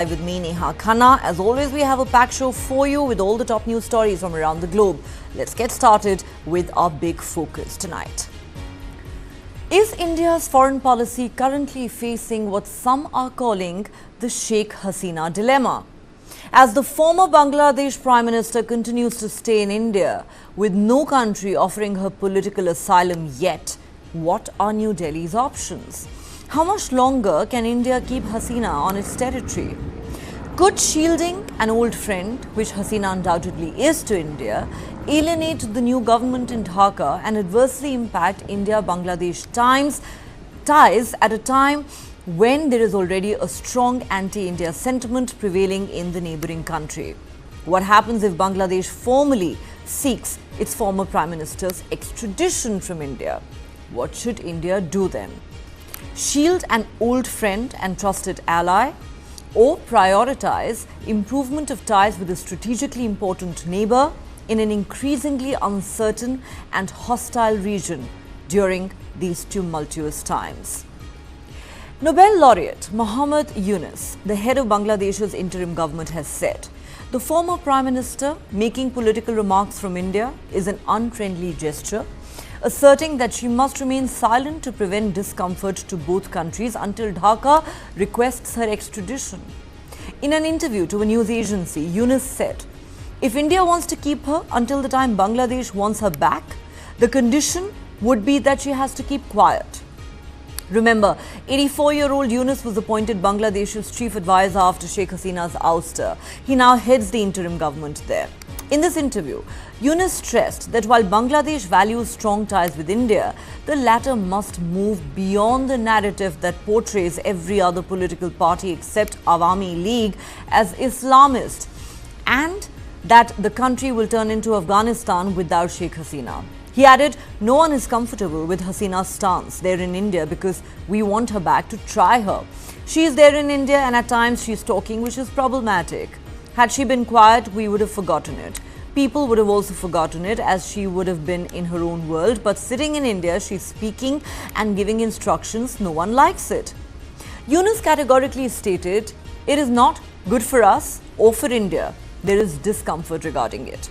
With me, Neha Khanna. As always, we have a packed show for you with all the top news stories from around the globe. Let's get started with our big focus tonight. Is India's foreign policy currently facing what some are calling the Sheikh Hasina dilemma? As the former Bangladesh Prime Minister continues to stay in India, with no country offering her political asylum yet, what are New Delhi's options? How much longer can India keep Hasina on its territory? Could shielding an old friend, which Hasina undoubtedly is to India, alienate the new government in Dhaka and adversely impact India-Bangladesh ties at a time when there is already a strong anti-India sentiment prevailing in the neighbouring country? What happens if Bangladesh formally seeks its former Prime Minister's extradition from India? What should India do then? Shield an old friend and trusted ally, or prioritize improvement of ties with a strategically important neighbour in an increasingly uncertain and hostile region during these tumultuous times? Nobel laureate Mohammad Yunus, the head of Bangladesh's interim government, has said the former Prime Minister making political remarks from India is an unfriendly gesture, asserting that she must remain silent to prevent discomfort to both countries until Dhaka requests her extradition. In an interview to a news agency, Yunus said, if India wants to keep her until the time Bangladesh wants her back, the condition would be that she has to keep quiet. Remember, 84-year-old Yunus was appointed Bangladesh's chief advisor after Sheikh Hasina's ouster. He now heads the interim government there. In this interview, Yunus stressed that while Bangladesh values strong ties with India, the latter must move beyond the narrative that portrays every other political party except Awami League as Islamist, and that the country will turn into Afghanistan without Sheikh Hasina. He added, no one is comfortable with Hasina's stance there in India because we want her back to try her. She is there in India and at times she is talking, which is problematic. Had she been quiet, we would have forgotten it. People would have also forgotten it, as she would have been in her own world. But sitting in India, she's speaking and giving instructions. No one likes it. Yunus categorically stated, it is not good for us or for India. There is discomfort regarding it.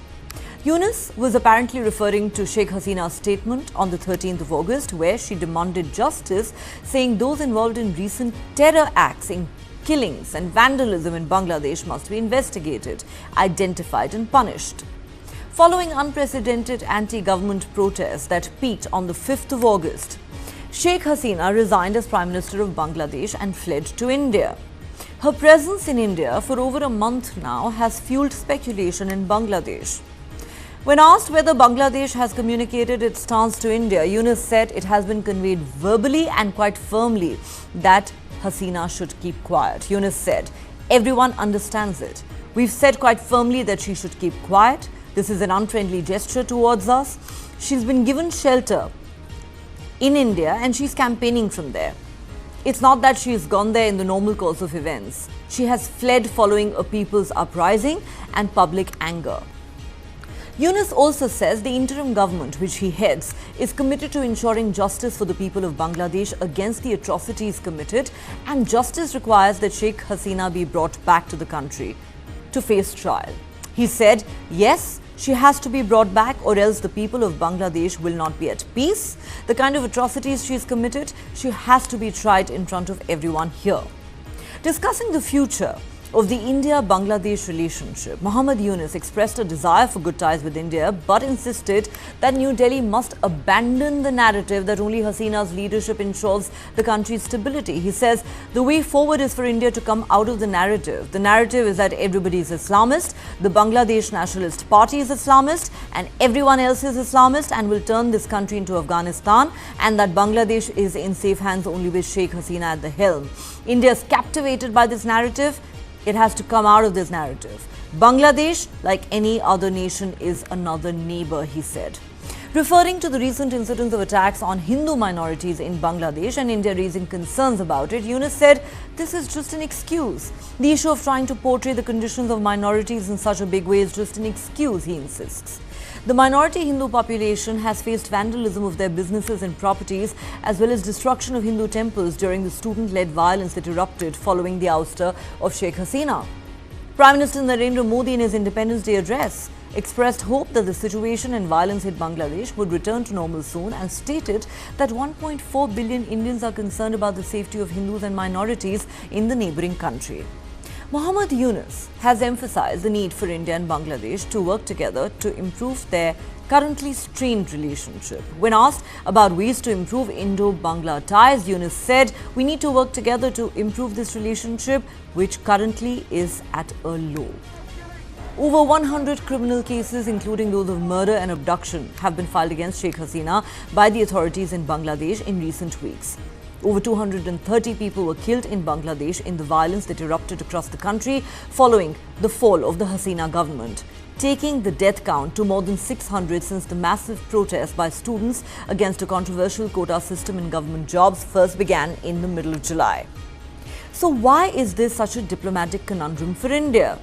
Yunus was apparently referring to Sheikh Hasina's statement on the 13th of August, where she demanded justice, saying those involved in recent terror acts, killings and vandalism in Bangladesh must be investigated, identified and punished. Following unprecedented anti-government protests that peaked on the 5th of August, Sheikh Hasina resigned as Prime Minister of Bangladesh and fled to India. Her presence in India for over a month now has fueled speculation in Bangladesh. When asked whether Bangladesh has communicated its stance to India, Yunus said it has been conveyed verbally and quite firmly that Hasina should keep quiet. Yunus said, everyone understands it. We've said quite firmly that she should keep quiet. This is an unfriendly gesture towards us. She's been given shelter in India and she's campaigning from there. It's not that she's gone there in the normal course of events. She has fled following a people's uprising and public anger. Yunus also says the interim government, which he heads, is committed to ensuring justice for the people of Bangladesh against the atrocities committed, and justice requires that Sheikh Hasina be brought back to the country to face trial. He said, yes, she has to be brought back or else the people of Bangladesh will not be at peace. The kind of atrocities she has committed, she has to be tried in front of everyone here. Discussing the future of the India-Bangladesh relationship, Mohammad Yunus expressed a desire for good ties with India but insisted that New Delhi must abandon the narrative that only Hasina's leadership ensures the country's stability. He says the way forward is for India to come out of the narrative. The narrative is that everybody is Islamist, the Bangladesh Nationalist Party is Islamist and everyone else is Islamist and will turn this country into Afghanistan, and that Bangladesh is in safe hands only with Sheikh Hasina at the helm. India is captivated by this narrative. It has to come out of this narrative. Bangladesh, like any other nation, is another neighbour, he said. Referring to the recent incidents of attacks on Hindu minorities in Bangladesh and India raising concerns about it, Yunus said this is just an excuse. The issue of trying to portray the conditions of minorities in such a big way is just an excuse, he insists. The minority Hindu population has faced vandalism of their businesses and properties as well as destruction of Hindu temples during the student-led violence that erupted following the ouster of Sheikh Hasina. Prime Minister Narendra Modi in his Independence Day address expressed hope that the situation and violence in Bangladesh would return to normal soon and stated that 1.4 billion Indians are concerned about the safety of Hindus and minorities in the neighbouring country. Mohammad Yunus has emphasized the need for India and Bangladesh to work together to improve their currently strained relationship. When asked about ways to improve Indo-Bangla ties, Yunus said, "We need to work together to improve this relationship, which currently is at a low." Over 100 criminal cases, including those of murder and abduction, have been filed against Sheikh Hasina by the authorities in Bangladesh in recent weeks. Over 230 people were killed in Bangladesh in the violence that erupted across the country following the fall of the Hasina government, taking the death count to more than 600 since the massive protest by students against a controversial quota system in government jobs first began in the middle of July. So why is this such a diplomatic conundrum for India?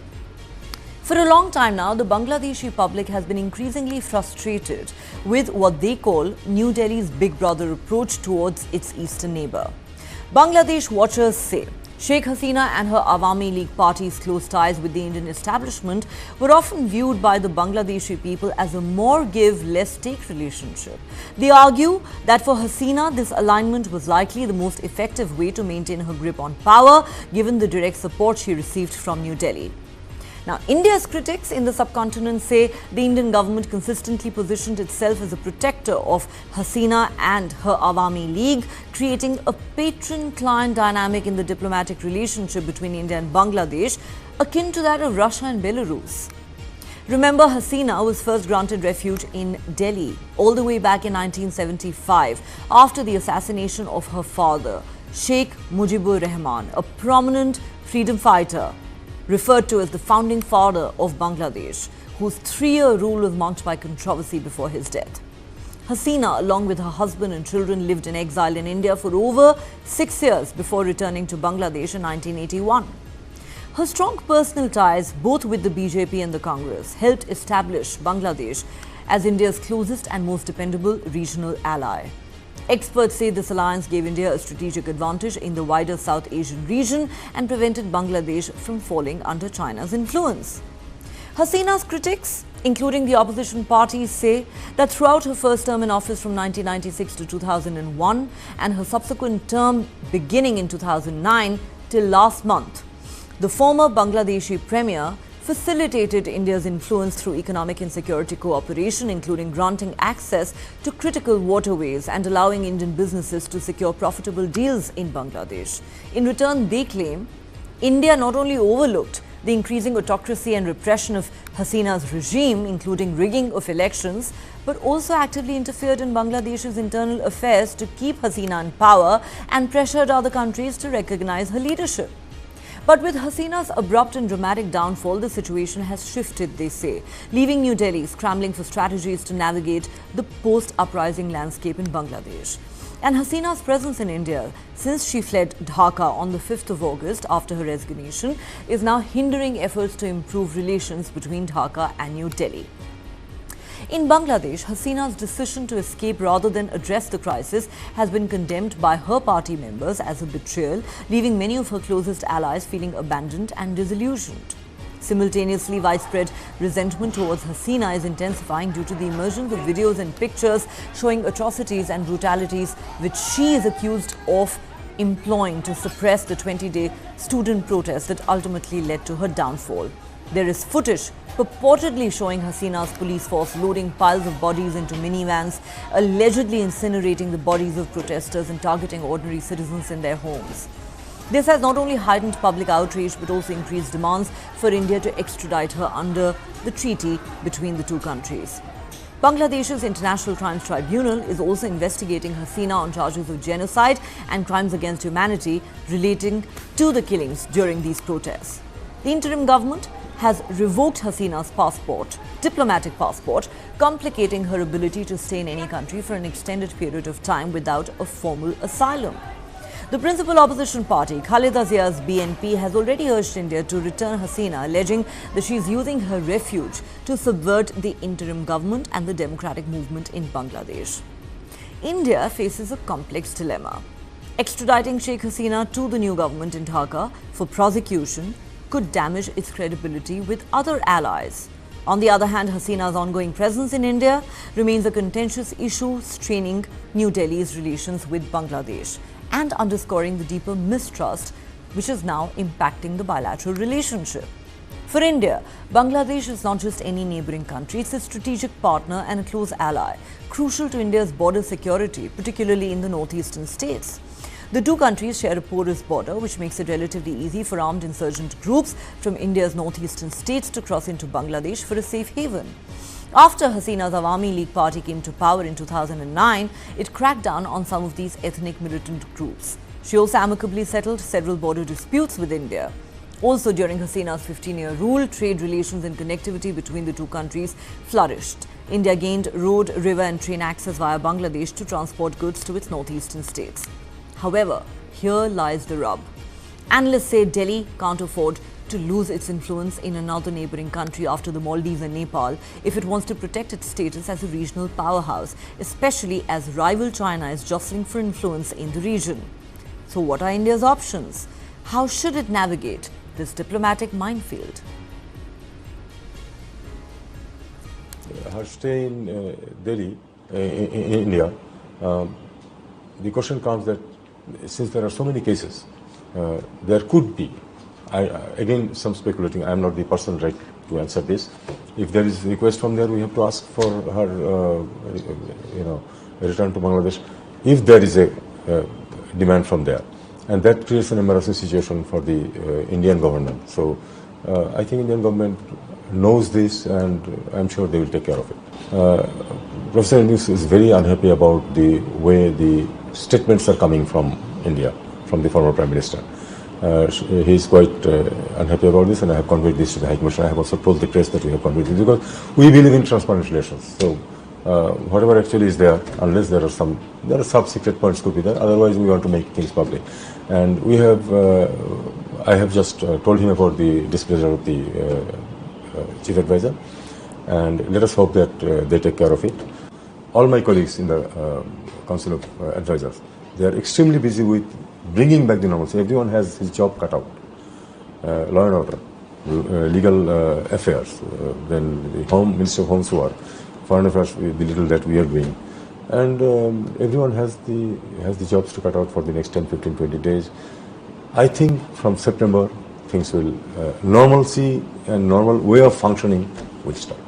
For a long time now, the Bangladeshi public has been increasingly frustrated with what they call New Delhi's Big Brother approach towards its eastern neighbour. Bangladesh watchers say Sheikh Hasina and her Awami League party's close ties with the Indian establishment were often viewed by the Bangladeshi people as a more give, less take relationship. They argue that for Hasina, this alignment was likely the most effective way to maintain her grip on power, given the direct support she received from New Delhi. Now, India's critics in the subcontinent say the Indian government consistently positioned itself as a protector of Hasina and her Awami League, creating a patron-client dynamic in the diplomatic relationship between India and Bangladesh, akin to that of Russia and Belarus. Remember, Hasina was first granted refuge in Delhi all the way back in 1975 after the assassination of her father, Sheikh Mujibur Rahman, a prominent freedom fighter referred to as the founding father of Bangladesh, whose 3-year rule was marked by controversy before his death. Hasina, along with her husband and children, lived in exile in India for over 6 years before returning to Bangladesh in 1981. Her strong personal ties, both with the BJP and the Congress, helped establish Bangladesh as India's closest and most dependable regional ally. Experts say this alliance gave India a strategic advantage in the wider South Asian region and prevented Bangladesh from falling under China's influence. Hasina's critics, including the opposition parties, say that throughout her first term in office from 1996 to 2001 and her subsequent term beginning in 2009 till last month, the former Bangladeshi premier facilitated India's influence through economic and security cooperation, including granting access to critical waterways and allowing Indian businesses to secure profitable deals in Bangladesh. In return, they claim India not only overlooked the increasing autocracy and repression of Hasina's regime, including rigging of elections, but also actively interfered in Bangladesh's internal affairs to keep Hasina in power and pressured other countries to recognize her leadership. But with Hasina's abrupt and dramatic downfall, the situation has shifted, they say, leaving New Delhi scrambling for strategies to navigate the post-uprising landscape in Bangladesh. And Hasina's presence in India, since she fled Dhaka on the 5th of August after her resignation, is now hindering efforts to improve relations between Dhaka and New Delhi. In Bangladesh, Hasina's decision to escape rather than address the crisis has been condemned by her party members as a betrayal, leaving many of her closest allies feeling abandoned and disillusioned. Simultaneously, widespread resentment towards Hasina is intensifying due to the emergence of videos and pictures showing atrocities and brutalities which she is accused of employing to suppress the 20-day student protest that ultimately led to her downfall. There is footage purportedly showing Hasina's police force loading piles of bodies into minivans, allegedly incinerating the bodies of protesters and targeting ordinary citizens in their homes. This has not only heightened public outrage but also increased demands for India to extradite her under the treaty between the two countries. Bangladesh's International Crimes Tribunal is also investigating Hasina on charges of genocide and crimes against humanity relating to the killings during these protests. The interim government has revoked Hasina's passport, diplomatic passport, complicating her ability to stay in any country for an extended period of time without a formal asylum. The principal opposition party, Khaleda Zia's BNP, has already urged India to return Hasina, alleging that she is using her refuge to subvert the interim government and the democratic movement in Bangladesh. India faces a complex dilemma. Extraditing Sheikh Hasina to the new government in Dhaka for prosecution could damage its credibility with other allies. On the other hand, Hasina's ongoing presence in India remains a contentious issue, straining New Delhi's relations with Bangladesh and underscoring the deeper mistrust which is now impacting the bilateral relationship. For India, Bangladesh is not just any neighbouring country, it's a strategic partner and a close ally, crucial to India's border security, particularly in the northeastern states. The two countries share a porous border, which makes it relatively easy for armed insurgent groups from India's northeastern states to cross into Bangladesh for a safe haven. After Hasina's Awami League party came to power in 2009, it cracked down on some of these ethnic militant groups. She also amicably settled several border disputes with India. Also, during Hasina's 15-year rule, trade relations and connectivity between the two countries flourished. India gained road, river and train access via Bangladesh to transport goods to its northeastern states. However, here lies the rub. Analysts say Delhi can't afford to lose its influence in another neighbouring country after the Maldives and Nepal if it wants to protect its status as a regional powerhouse, especially as rival China is jostling for influence in the region. So what are India's options? How should it navigate this diplomatic minefield? Her stay in Delhi, in India, the question comes that since there are so many cases, there could be, again some speculating, I am not the person right to answer this. If there is a request from there, we have to ask for her return to Bangladesh, if there is a demand from there. And that creates an embarrassing situation for the Indian government. So I think Indian government knows this and I'm sure they will take care of it. Professor Yunus is very unhappy about the way the statements are coming from India, from the former Prime Minister. He is quite unhappy about this, and I have conveyed this to the High Commissioner. I have also told the press that we have conveyed this because we believe in transparent relations. So whatever actually is there, unless there are sub-secret points could be there, otherwise we want to make things public. And we have, I have just told him about the displeasure of the Chief Advisor, and let us hope that they take care of it. All my colleagues in the Council of Advisors, they are extremely busy with bringing back the normalcy. Everyone has his job cut out. Law and order, legal affairs, then the Minister of Home's work, foreign affairs, the little that we are doing. And everyone has the jobs to cut out for the next 10, 15, 20 days. I think from September, things will, normalcy and normal way of functioning will start.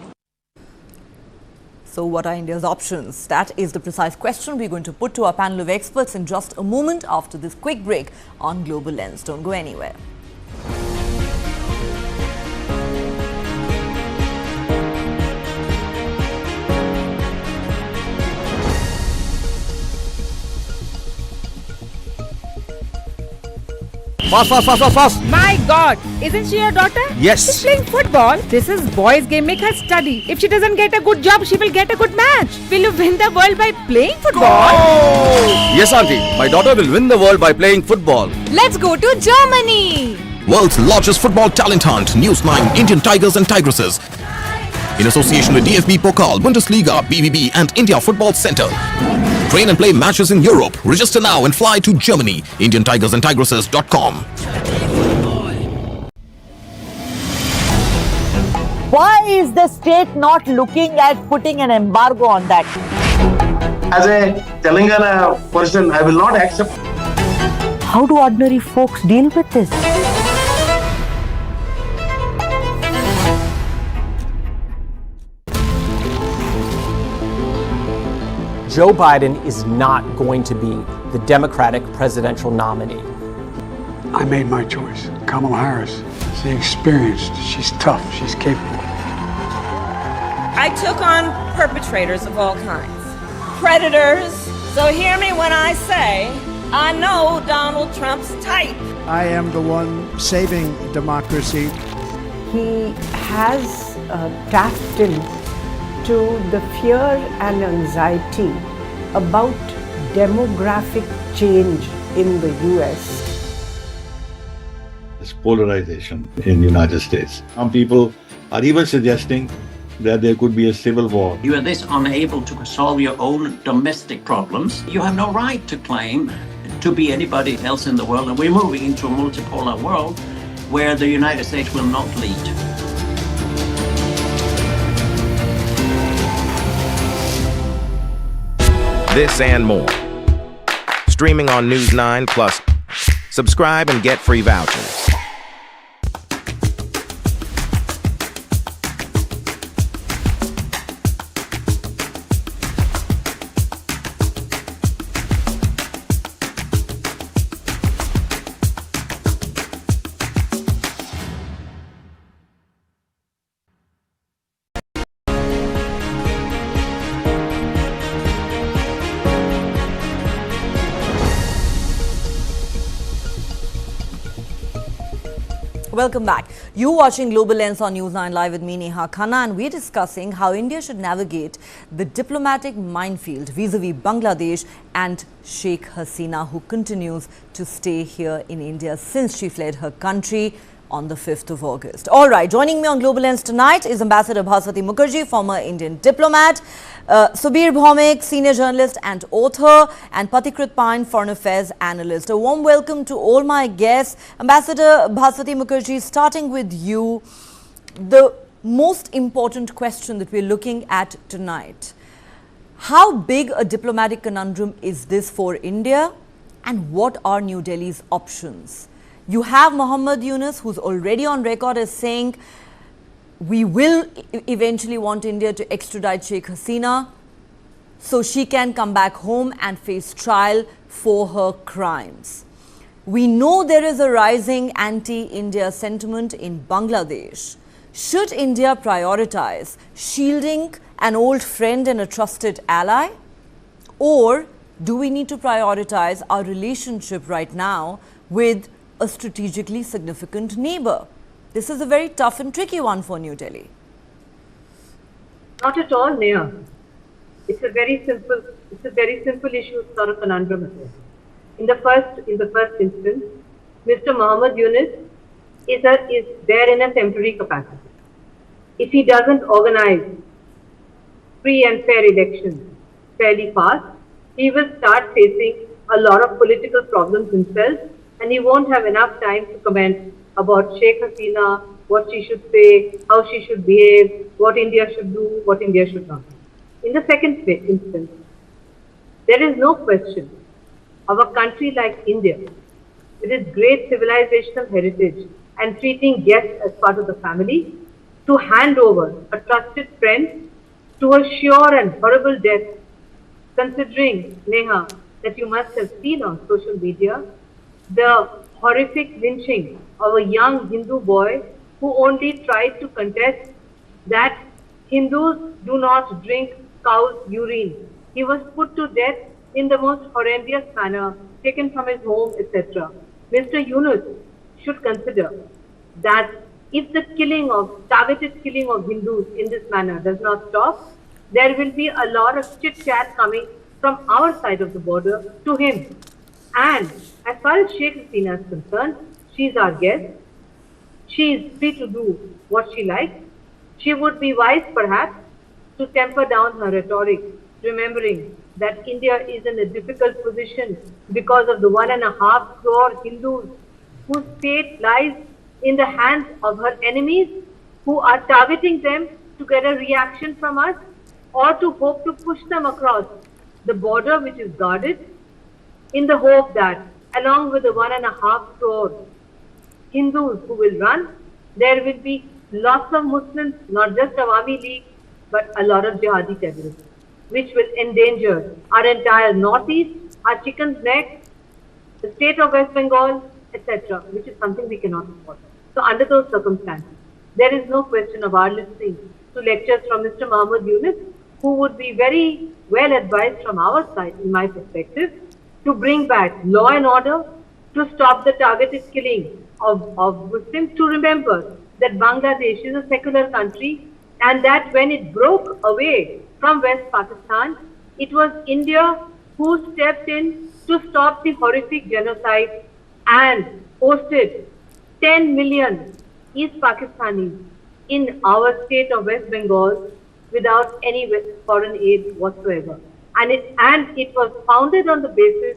So what are India's options? That is the precise question we're going to put to our panel of experts in just a moment after this quick break on Global Lens. Don't go anywhere. Fast. My God, isn't she your daughter? Yes. She's playing football. This is boys' game. Make her study. If she doesn't get a good job, she will get a good match. Will you win the world by playing football? Yes, auntie. My daughter will win the world by playing football. Let's go to Germany. World's largest football talent hunt, News9 Indian Tigers and Tigresses. In association with DFB Pokal, Bundesliga, BVB and India Football Center. Train and play matches in Europe. Register now and fly to Germany. IndianTigersandTigresses.com. Why is the state not looking at putting an embargo on that? As a Telangana person, I will not accept. How do ordinary folks deal with this? Joe Biden is not going to be the Democratic presidential nominee. I made my choice. Kamala Harris. She's experienced. She's tough. She's capable. I took on perpetrators of all kinds. Predators. So hear me when I say, I know Donald Trump's type. I am the one saving democracy. He has tapped into the fear and anxiety about demographic change in the US. This polarization in the United States. Some people are even suggesting that there could be a civil war. You are this unable to solve your own domestic problems. You have no right to claim to be anybody else in the world. And we're moving into a multipolar world where the United States will not lead. This and more. Streaming on News9 Plus. Subscribe and get free vouchers. Welcome back. You're watching Global Lens on News9 Live with me, Neha Khanna, and we're discussing how India should navigate the diplomatic minefield vis-a-vis Bangladesh and Sheikh Hasina, who continues to stay here in India since she fled her country on the 5th of August. All right, joining me on Global Lens tonight is Ambassador Bhaswati Mukherjee, former Indian diplomat, Subir Bhaumik, senior journalist and author, and Patikrit Pine, foreign affairs analyst. A warm welcome to all my guests. Ambassador Bhaswati Mukherjee, starting with you, the most important question that we're looking at tonight: how big a diplomatic conundrum is this for India, and what are New Delhi's options? You have Mohammed Yunus, who's already on record as saying we will eventually want India to extradite Sheikh Hasina so she can come back home and face trial for her crimes. We know there is a rising anti-India sentiment in Bangladesh. Should India prioritize shielding an old friend and a trusted ally? Or do we need to prioritize our relationship right now with a strategically significant neighbor? This is a very tough and tricky one for New Delhi. Not at all, Neha. It's a very simple issue, sort of conundrum. In the first instance, Mr. Mohammed Yunus is there in a temporary capacity. If he doesn't organize free and fair elections fairly fast, he will start facing a lot of political problems himself, and he won't have enough time to comment about Sheikh Hasina, what she should say, how she should behave, what India should do, what India should not do. In the second instance, there is no question of a country like India, with its great civilizational heritage and treating guests as part of the family, to hand over a trusted friend to a sure and horrible death, considering, Neha, that you must have seen on social media the horrific lynching of a young Hindu boy who only tried to contest that Hindus do not drink cow's urine. He was put to death in the most horrendous manner, taken from his home, etc. Mr. Yunus should consider that if the targeted killing of Hindus in this manner does not stop, there will be a lot of chit-chat coming from our side of the border to him. And as far as Sheikh Hasina is concerned, she is our guest. She is free to do what she likes. She would be wise, perhaps, to temper down her rhetoric, remembering that India is in a difficult position because of the 1.5 crore Hindus whose fate lies in the hands of her enemies, who are targeting them to get a reaction from us, or to hope to push them across the border, which is guarded, in the hope that along with the 1.5 crore Hindus who will run, there will be lots of Muslims, not just Awami League, but a lot of jihadi terrorists, which will endanger our entire northeast, our chicken's neck, the state of West Bengal, etc., which is something we cannot afford. So under those circumstances, there is no question of our listening to lectures from Mr. Mohammed Yunus, who would be very well advised from our side, in my perspective, to bring back law and order, to stop the targeted killing of Muslims, to remember that Bangladesh is a secular country, and that when it broke away from West Pakistan, it was India who stepped in to stop the horrific genocide and hosted 10 million East Pakistanis in our state of West Bengal without any foreign aid whatsoever. And it was founded on the basis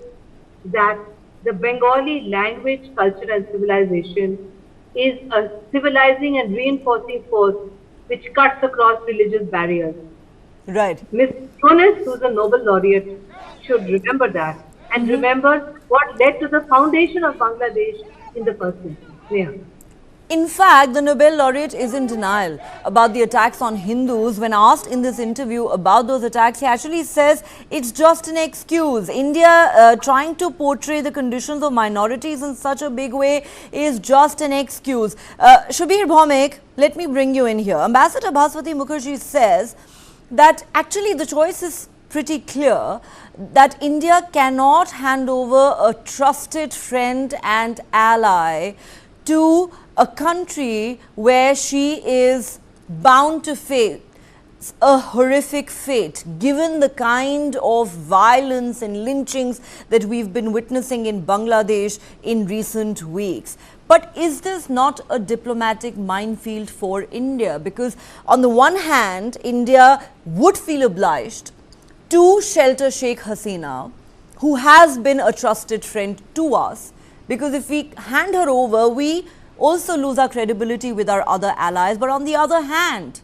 that the Bengali language, culture and civilization is a civilizing and reinforcing force which cuts across religious barriers. Right. Ms. Yunus, who's a Nobel laureate, should remember that and remember what led to the foundation of Bangladesh in the first instance. Yeah. In fact, the Nobel laureate is in denial about the attacks on Hindus. When asked in this interview about those attacks, he actually says it's just an excuse. India trying to portray the conditions of minorities in such a big way is just an excuse. Shubir Bhomik, let me bring you in here. Ambassador Bhaswati Mukherjee says that actually the choice is pretty clear, that India cannot hand over a trusted friend and ally to a country where she is bound to face a horrific fate, given the kind of violence and lynchings that we've been witnessing in Bangladesh in recent weeks. But is this not a diplomatic minefield for India? Because on the one hand, India would feel obliged to shelter Sheikh Hasina, who has been a trusted friend to us, because if we hand her over, we also lose our credibility with our other allies. But on the other hand,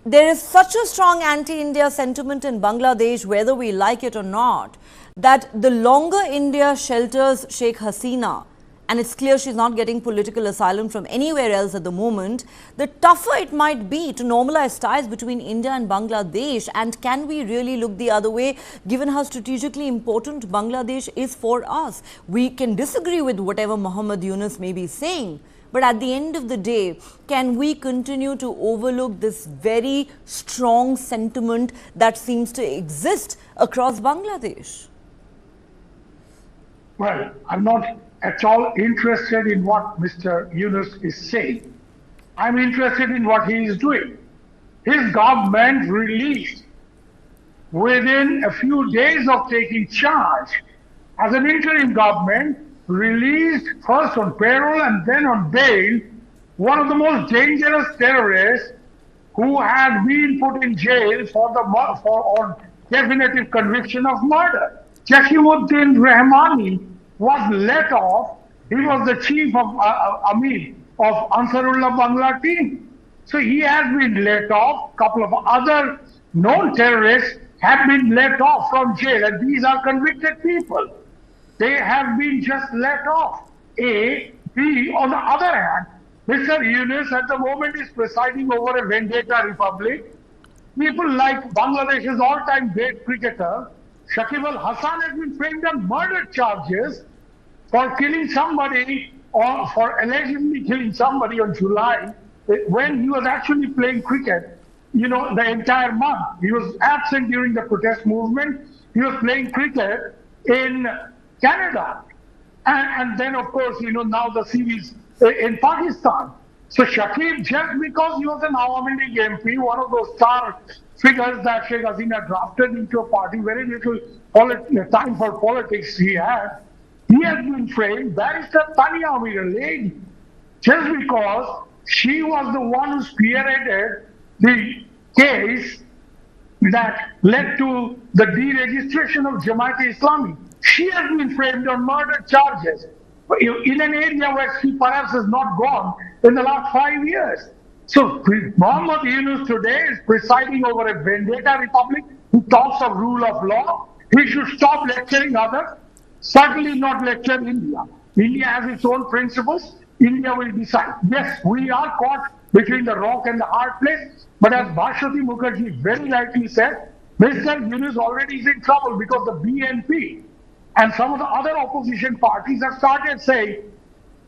there is such a strong anti-India sentiment in Bangladesh, whether we like it or not, that the longer India shelters Sheikh Hasina, and it's clear she's not getting political asylum from anywhere else at the moment, the tougher it might be to normalize ties between India and Bangladesh. And can we really look the other way, given how strategically important Bangladesh is for us? We can disagree with whatever Muhammad Yunus may be saying, but at the end of the day, can we continue to overlook this very strong sentiment that seems to exist across Bangladesh? Well, I'm not at all interested in what Mr. Yunus is saying. I'm interested in what he is doing. His government released, within a few days of taking charge, as an interim government, released first on parole and then on bail one of the most dangerous terrorists who had been put in jail on definitive conviction of murder. Jakimuddin Rahmani was let off. He was the chief of Amir of Ansarullah Bangla team. So he has been let off. A couple of other known terrorists have been let off from jail, and these are convicted people. They have been just let off. A. B. On the other hand, Mr. Yunus at the moment is presiding over a vendetta republic. People like Bangladesh's all-time great cricketer, Shakib al-Hasan, has been framed on murder charges for killing somebody, or for allegedly killing somebody on July, when he was actually playing cricket, the entire month. He was absent during the protest movement. He was playing cricket in Canada. And then, of course, now the series in Pakistan. So Shakib, just because he was an Awami League MP, one of those star figures that Sheikh Hasina drafted into a party, very little time for politics he had, he has been framed. Barrister Tania Amir, a lady, just because she was the one who spearheaded the case that led to the deregistration of Jamaat-e-Islami. She has been framed on murder charges in an area where she perhaps has not gone in the last 5 years. So Muhammad Yunus today is presiding over a vendetta republic who talks of rule of law. He should stop lecturing others, certainly not lecture India. India has its own principles. India will decide. Yes, we are caught between the rock and the hard place. But as Bhaswati Mukherjee very rightly said, Mr. Yunus already is in trouble because the BNP and some of the other opposition parties have started saying,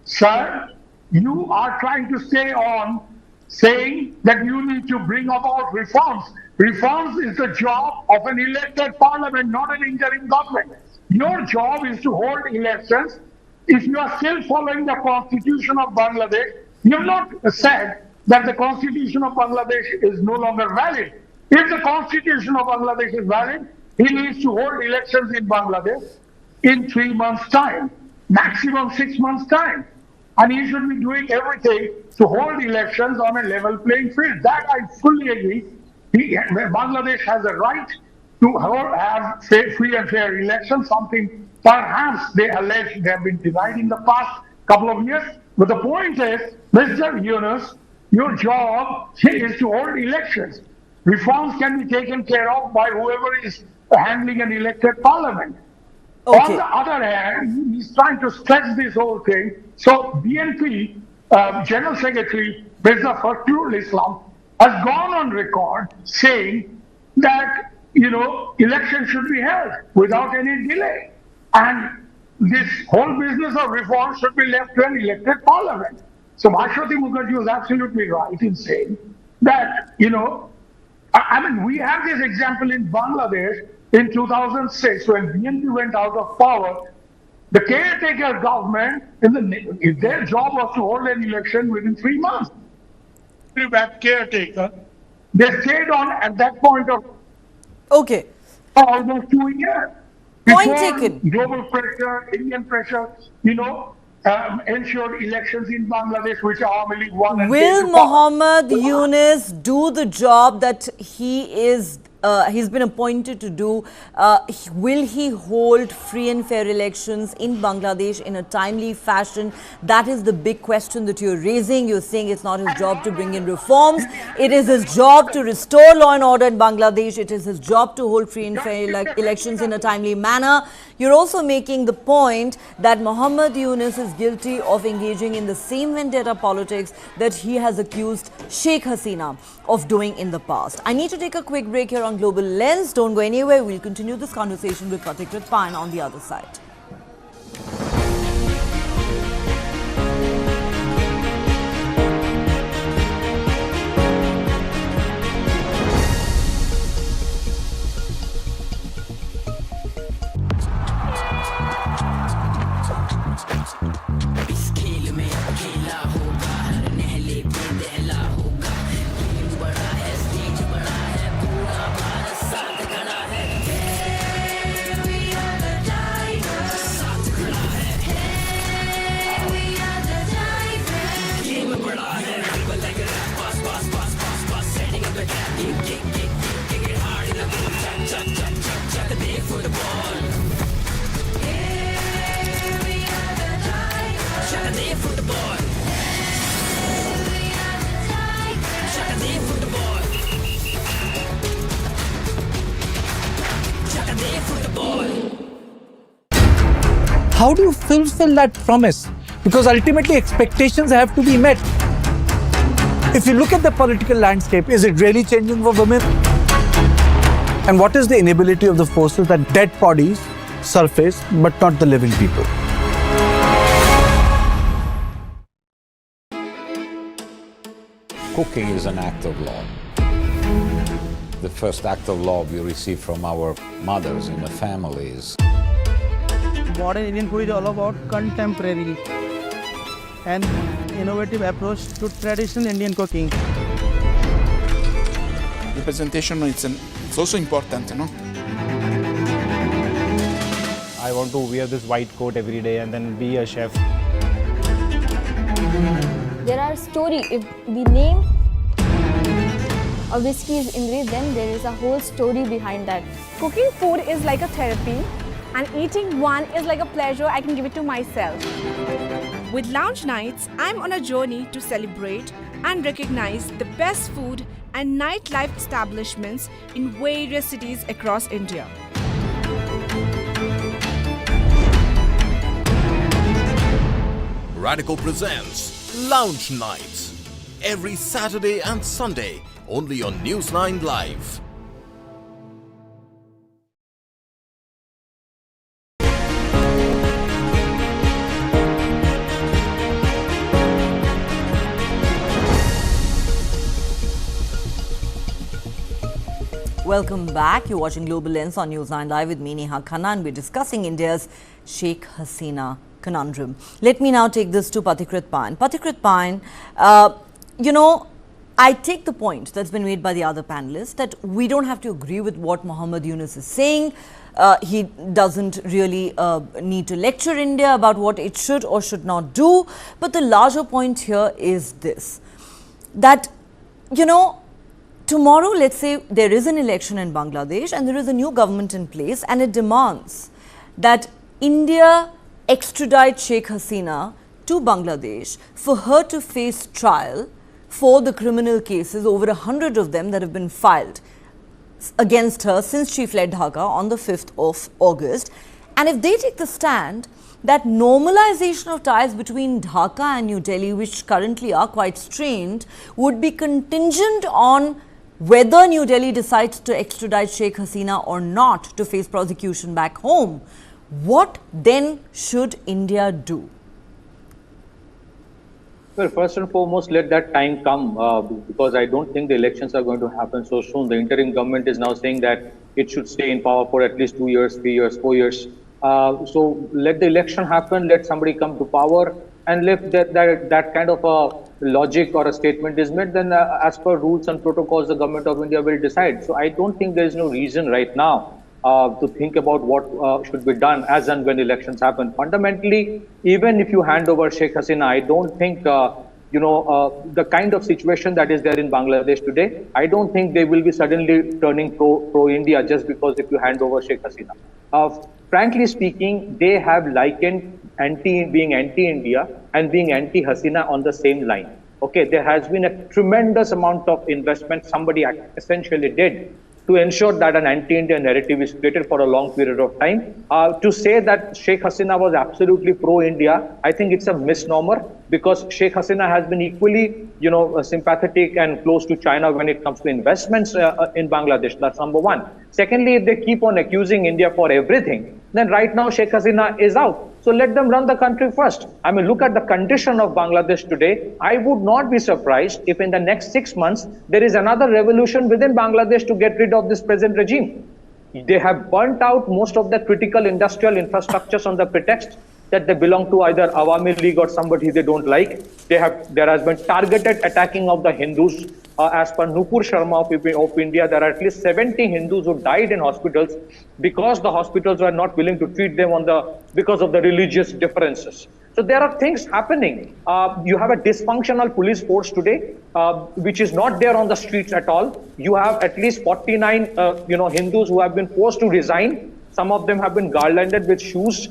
sir, you are trying to stay on saying that you need to bring about reforms. Reforms is the job of an elected parliament, not an interim government. Your job is to hold elections. If you are still following the constitution of Bangladesh, you have not said that the constitution of Bangladesh is no longer valid. If the constitution of Bangladesh is valid, he needs to hold elections in Bangladesh. in 3 months' time, maximum 6 months' time. And he should be doing everything to hold elections on a level playing field. That I fully agree. Bangladesh has a right to have free and fair elections, something perhaps they allege they have been denied in the past couple of years. But the point is, Mr. Yunus, your job is to hold elections. Reforms can be taken care of by whoever is handling an elected parliament. Okay. On the other hand, he's trying to stretch this whole thing. So BNP General Secretary Mirza Fakhrul Islam has gone on record saying that, you know, elections should be held without any delay. And this whole business of reform should be left to an elected parliament. So Bhashwati Mukherjee was absolutely right in saying that, you know, I mean, we have this example in Bangladesh in 2006 when BNP went out of power. The caretaker government, their job was to hold an election within 3 months. That caretaker, they stayed on at that point of almost 2 years. Point taken. Global pressure, Indian pressure, you know, ensured elections in Bangladesh, which Awami League won. And will Mohammad Yunus do the job that he's been appointed to do? Will he hold free and fair elections in Bangladesh in a timely fashion? That is the big question that you're raising. You're saying it's not his job to bring in reforms. It is his job to restore law and order in Bangladesh. It is his job to hold free and fair elections in a timely manner. You're also making the point that Mohammad Yunus is guilty of engaging in the same vendetta politics that he has accused Sheikh Hasina of doing in the past. I need to take a quick break here on Global Lens. Don't go anywhere. We'll continue this conversation with Tightrope on the other side. How do you fulfill that promise? Because ultimately expectations have to be met. If you look at the political landscape, is it really changing for women? And what is the inability of the forces that dead bodies surface but not the living people? Cooking is an act of law. The first act of law we receive from our mothers in the families. Modern Indian food is all about contemporary and innovative approach to traditional Indian cooking. Representation it's also important, no? I want to wear this white coat every day and then be a chef. There are stories. If the name of whiskey is Indri, then there is a whole story behind that. Cooking food is like a therapy, and eating one is like a pleasure I can give it to myself. With Lounge Nights, I'm on a journey to celebrate and recognize the best food and nightlife establishments in various cities across India. Radical presents Lounge Nights every Saturday and Sunday only on News9 Live. Welcome back. You're watching Global Lens on News9 Live with me, Neha Khanna, and we're discussing India's Sheikh Hasina conundrum. Let me now take this to Tightrope. Tightrope, you know, I take the point that's been made by the other panelists that we don't have to agree with what Mohammed Yunus is saying. He doesn't really need to lecture India about what it should or should not do. But the larger point here is this, that, you know, tomorrow, let's say there is an election in Bangladesh and there is a new government in place and it demands that India extradite Sheikh Hasina to Bangladesh for her to face trial for the criminal cases, over 100 of them that have been filed against her since she fled Dhaka on the 5th of August. And if they take the stand that normalization of ties between Dhaka and New Delhi, which currently are quite strained, would be contingent on whether New Delhi decides to extradite Sheikh Hasina or not to face prosecution back home, what then should India do? Well, first and foremost, let that time come because I don't think the elections are going to happen so soon. The interim government is now saying that it should stay in power for at least 2 years, 3 years, 4 years. So let the election happen, let somebody come to power, and if that kind of a logic or a statement is made, then as per rules and protocols, the government of India will decide. So I don't think there is no reason right now to think about what should be done as and when elections happen. Fundamentally, even if you hand over Sheikh Hasina, I don't think, the kind of situation that is there in Bangladesh today, I don't think they will be suddenly turning pro-India just because if you hand over Sheikh Hasina. Frankly speaking, they have likened being anti-India and being anti-Hasina on the same line. Okay, there has been a tremendous amount of investment somebody essentially did to ensure that an anti-India narrative is created for a long period of time. To say that Sheikh Hasina was absolutely pro-India, I think it's a misnomer, because Sheikh Hasina has been equally, sympathetic and close to China when it comes to investments in Bangladesh. That's number one. Secondly, if they keep on accusing India for everything, then right now Sheikh Hasina is out. So let them run the country first. I mean, look at the condition of Bangladesh today. I would not be surprised if in the next 6 months, there is another revolution within Bangladesh to get rid of this present regime. They have burnt out most of the critical industrial infrastructures on the pretext that they belong to either Awami League or somebody they don't like. There has been targeted attacking of the Hindus. As per Nupur Sharma of India, there are at least 70 Hindus who died in hospitals because the hospitals were not willing to treat them because of the religious differences. So there are things happening. You have a dysfunctional police force today, which is not there on the streets at all. You have at least 49, Hindus who have been forced to resign. Some of them have been garlanded with shoes.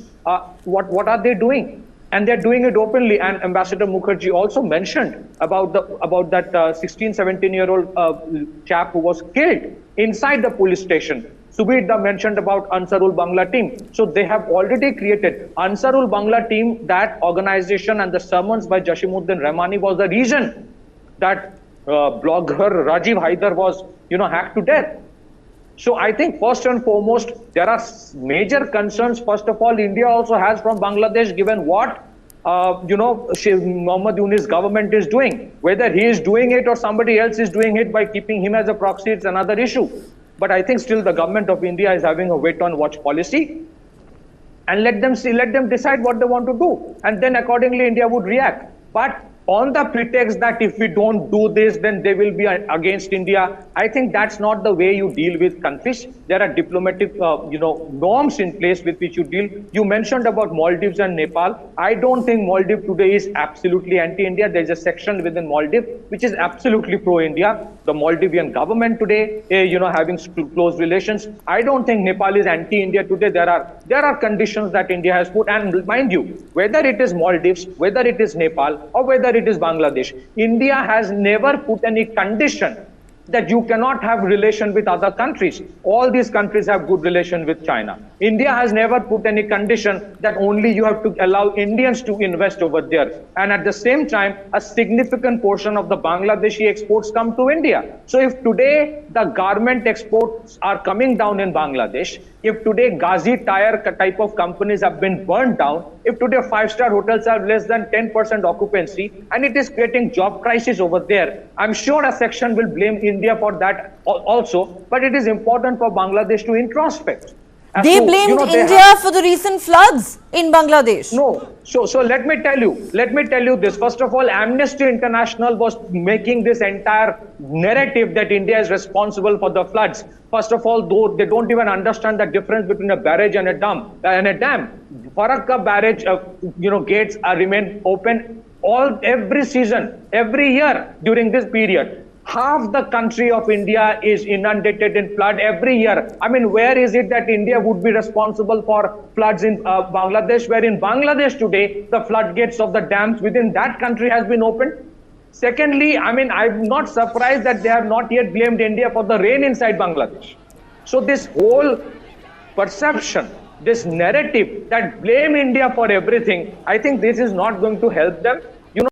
What are they doing? And they're doing it openly. And Ambassador Mukherjee also mentioned about that 16, 17-year-old chap who was killed inside the police station. Subirda mentioned about Ansarul Bangla team. So they have already created Ansarul Bangla team. That organization and the summons by Jashimuddin Rahmani was the reason that blogger Rajiv Haidar was, hacked to death. So I think first and foremost, there are major concerns. First of all, India also has from Bangladesh, given what, Mohammed Yunus government is doing. Whether he is doing it or somebody else is doing it by keeping him as a proxy, it's another issue. But I think still the government of India is having a wait and watch policy. And let them decide what they want to do. And then accordingly, India would react. But on the pretext that if we don't do this, then they will be against India. I think that's not the way you deal with countries. There are diplomatic, norms in place with which you deal. You mentioned about Maldives and Nepal. I don't think Maldives today is absolutely anti-India. There's a section within Maldives which is absolutely pro-India. The Maldivian government today, having close relations. I don't think Nepal is anti-India today. There are conditions that India has put. And mind you, whether it is Maldives, whether it is Nepal, or whether it is Bangladesh, India has never put any condition that you cannot have relation with other countries. All these countries have good relation with China. India has never put any condition that only you have to allow Indians to invest over there. And at the same time, a significant portion of the Bangladeshi exports come to India. So if today the garment exports are coming down in Bangladesh, if today Ghazi tire type of companies have been burned down, if today 5-star hotels have less than 10% occupancy, and it is creating job crisis over there, I'm sure a section will blame India for that also. But it is important for Bangladesh to introspect They blamed India for the recent floods in Bangladesh. No. So let me tell you this. First of all, Amnesty International was making this entire narrative that India is responsible for the floods. First of all, though they don't even understand the difference between a barrage and a dam. Farakka barrage, gates remain open every season, every year during this period. Half the country of India is inundated in flood every year. I mean, where is it that India would be responsible for floods in Bangladesh, where in Bangladesh today, the floodgates of the dams within that country has been opened? Secondly, I mean, I'm not surprised that they have not yet blamed India for the rain inside Bangladesh. So this whole perception, this narrative that blame India for everything, I think this is not going to help them.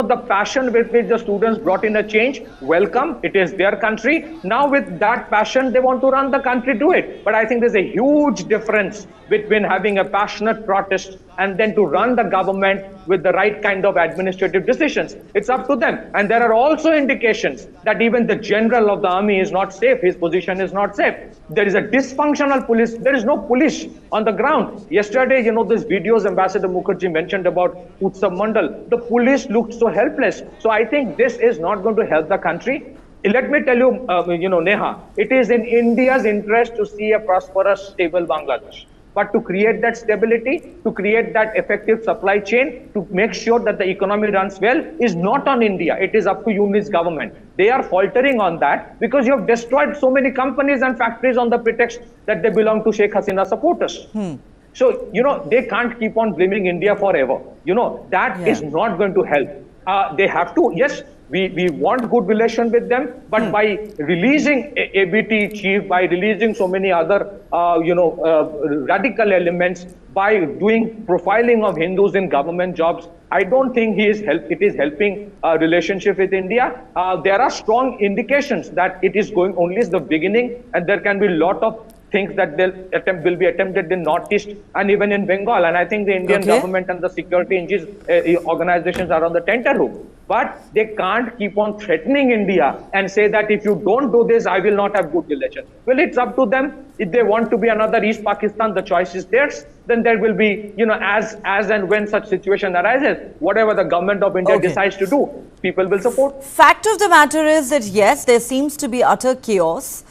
The passion with which the students brought in a change, welcome, it is their country. Now with that passion, they want to run the country to it. But I think there's a huge difference between having a passionate protest and then to run the government with the right kind of administrative decisions. It's up to them. And there are also indications that even the general of the army is not safe. His position is not safe. There is a dysfunctional police. There is no police on the ground. Yesterday, these videos Ambassador Mukherjee mentioned about Utsav Mandal, the police looked so helpless. So I think this is not going to help the country. Let me tell you, Neha, it is in India's interest to see a prosperous, stable Bangladesh. But to create that stability, to create that effective supply chain, to make sure that the economy runs well, is not on India. It is up to Yunus government. They are faltering on that because you have destroyed so many companies and factories on the pretext that they belong to Sheikh Hasina supporters. So, they can't keep on blaming India forever. That is not going to help. They have to, yes, we want good relation with them, but by releasing ABT chief, by releasing so many other, radical elements, by doing profiling of Hindus in government jobs, I don't think it is helping relationship with India. There are strong indications that it is going only as the beginning, and there can be a lot of things that will be attempted in Northeast and even in Bengal. And I think the Indian government and the security organizations are on the tenterhook. But they can't keep on threatening India and say that if you don't do this, I will not have good relations. Well, it's up to them. If they want to be another East Pakistan, the choice is theirs. Then there will be, as and when such situation arises, whatever the government of India decides to do, people will support. Fact of the matter is that yes, there seems to be utter chaos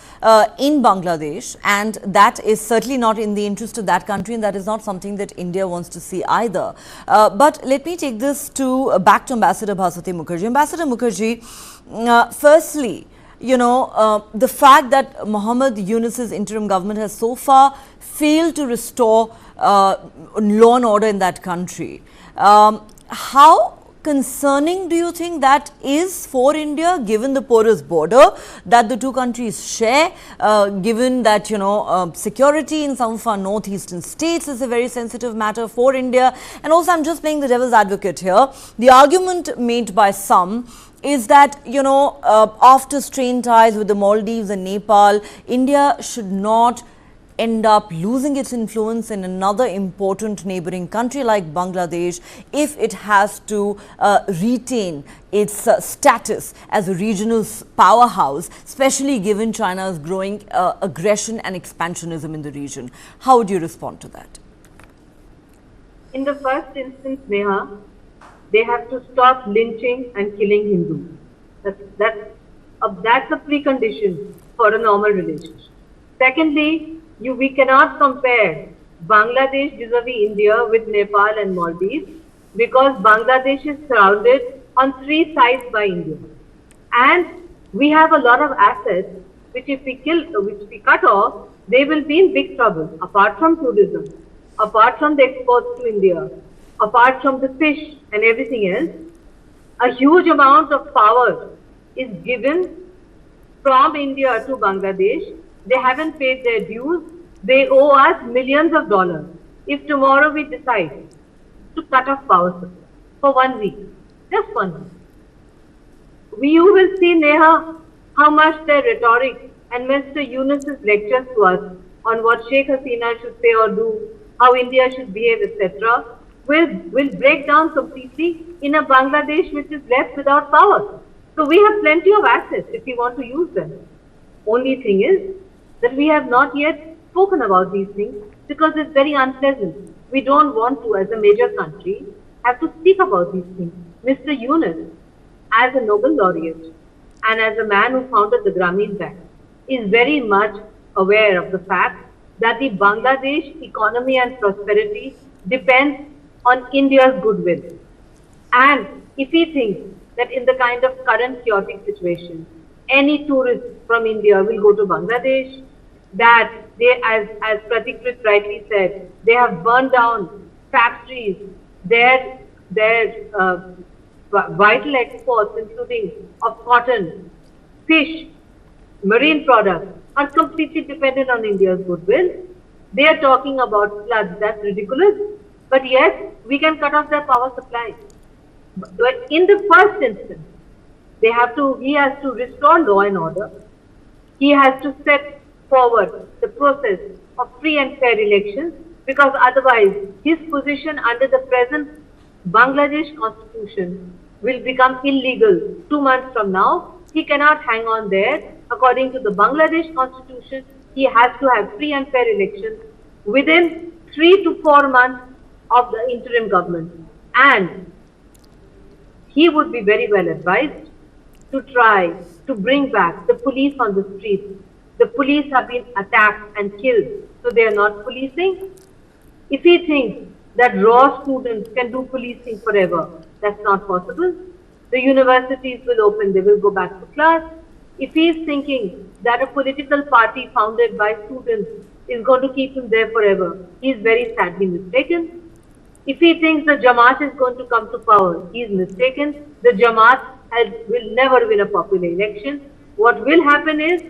in Bangladesh, and that is certainly not in the interest of that country, and that is not something that India wants to see either. But let me take this back to Ambassador Bhaswati Mukherjee. Ambassador Mukherjee, firstly, the fact that Mohammed Yunus's interim government has so far failed to restore law and order in that country, how concerning do you think that is for India, given the porous border that the two countries share, given that, security in some of our northeastern states is a very sensitive matter for India? And also, I'm just playing the devil's advocate here. The argument made by some is that, after strained ties with the Maldives and Nepal, India should not end up losing its influence in another important neighboring country like Bangladesh if it has to retain its status as a regional powerhouse, especially given China's growing aggression and expansionism in the region. How would you respond to that? In the first instance, Neha, they have to stop lynching and killing Hindus. That's a precondition for a normal relationship. Secondly, we cannot compare Bangladesh vis-a-vis India with Nepal and Maldives, because Bangladesh is surrounded on 3 sides by India. And we have a lot of assets which if we cut off, they will be in big trouble, apart from tourism, apart from the exports to India, apart from the fish and everything else. A huge amount of power is given from India to Bangladesh. They haven't paid their dues. They owe us millions of dollars. If tomorrow we decide to cut off power supply for 1 week, just 1 week, you will see, Neha, how much their rhetoric and Mr. Yunus's lectures to us on what Sheikh Hasina should say or do, how India should behave, etc., will break down completely in a Bangladesh which is left without power. So we have plenty of assets if we want to use them. Only thing is that we have not yet spoken about these things because it's very unpleasant. We don't want to, as a major country, have to speak about these things. Mr. Yunus, as a Nobel laureate and as a man who founded the Grameen Bank, is very much aware of the fact that the Bangladesh economy and prosperity depends on India's goodwill. And if he thinks that in the kind of current chaotic situation, any tourist from India will go to Bangladesh, that they, as Pratik rightly said, they have burned down factories, their vital exports, including of cotton, fish, marine products, are completely dependent on India's goodwill. They are talking about floods. That's ridiculous. But yes, we can cut off their power supply. But in the first instance, he has to restore law and order. He has to set forward the process of free and fair elections, because otherwise his position under the present Bangladesh constitution will become illegal 2 months from now. He cannot hang on there. According to the Bangladesh constitution, he has to have free and fair elections within 3 to 4 months of the interim government. And he would be very well advised to try to bring back the police on the streets. The police have been attacked and killed, so they are not policing. If he thinks that raw students can do policing forever, that's not possible. The universities will open, they will go back to class. If he is thinking that a political party founded by students is going to keep him there forever, he is very sadly mistaken. If he thinks the Jamaat is going to come to power, he is mistaken. The Jamaat will never win a popular election. What will happen is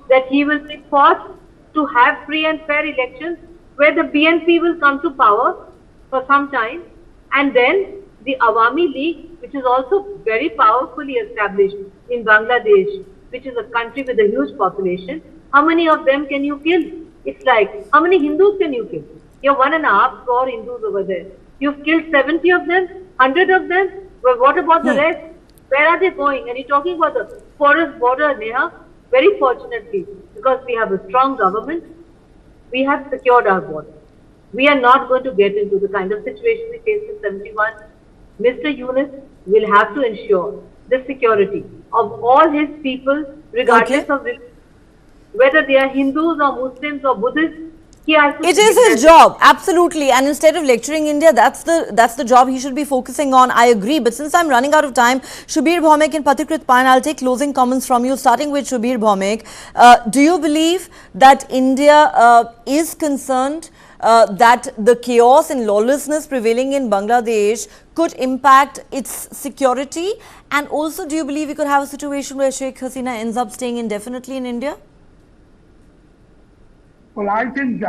that he will be forced to have free and fair elections where the BNP will come to power for some time, and then the Awami League, which is also very powerfully established in Bangladesh, which is a country with a huge population. How many of them can you kill? It's like, how many Hindus can you kill? You have 1.5 crore Hindus over there. You've killed 70 of them, 100 of them. Well, what about the rest? Where are they going? And you're talking about the forest border, Neha. Very fortunately, because we have a strong government, we have secured our border. We are not going to get into the kind of situation we faced in 71. Mr. Yunus will have to ensure the security of all his people, regardless of religion, whether they are Hindus or Muslims or Buddhists. It is his job, absolutely. And instead of lecturing India, that's the job he should be focusing on. I agree. But since I'm running out of time, Shubir Bhaumek and Pathikrit Payan, I'll take closing comments from you, starting with Shubir Bhaumek. Do you believe that India is concerned that the chaos and lawlessness prevailing in Bangladesh could impact its security? And also, do you believe we could have a situation where Sheikh Hasina ends up staying indefinitely in India? Well, I think,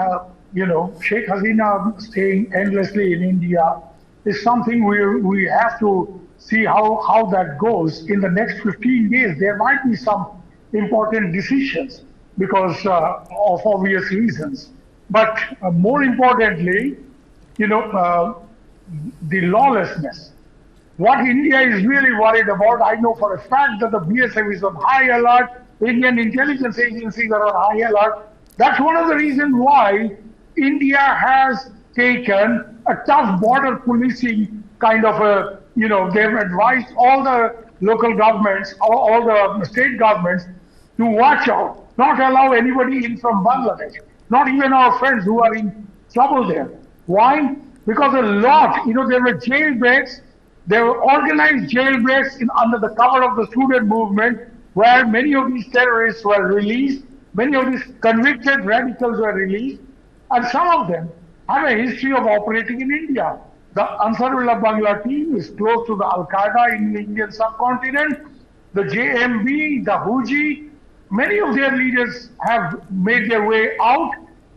Sheikh Hasina staying endlessly in India is something we have to see how that goes. In the next 15 days, there might be some important decisions because of obvious reasons. But more importantly, the lawlessness. What India is really worried about, I know for a fact that the BSF is on high alert, Indian intelligence agencies are on high alert. That's one of the reasons why India has taken a tough border policing kind of they've advised all the local governments, all the state governments to watch out, not allow anybody in from Bangladesh, not even our friends who are in trouble there. Why? Because a lot, there were jailbreaks, there were organized jailbreaks under the cover of the student movement where many of these terrorists were released. Many of these convicted radicals were released, and some of them have a history of operating in India. The Ansarullah Bangla team is close to the Al-Qaeda in the Indian subcontinent. The JMB, the Huji, many of their leaders have made their way out,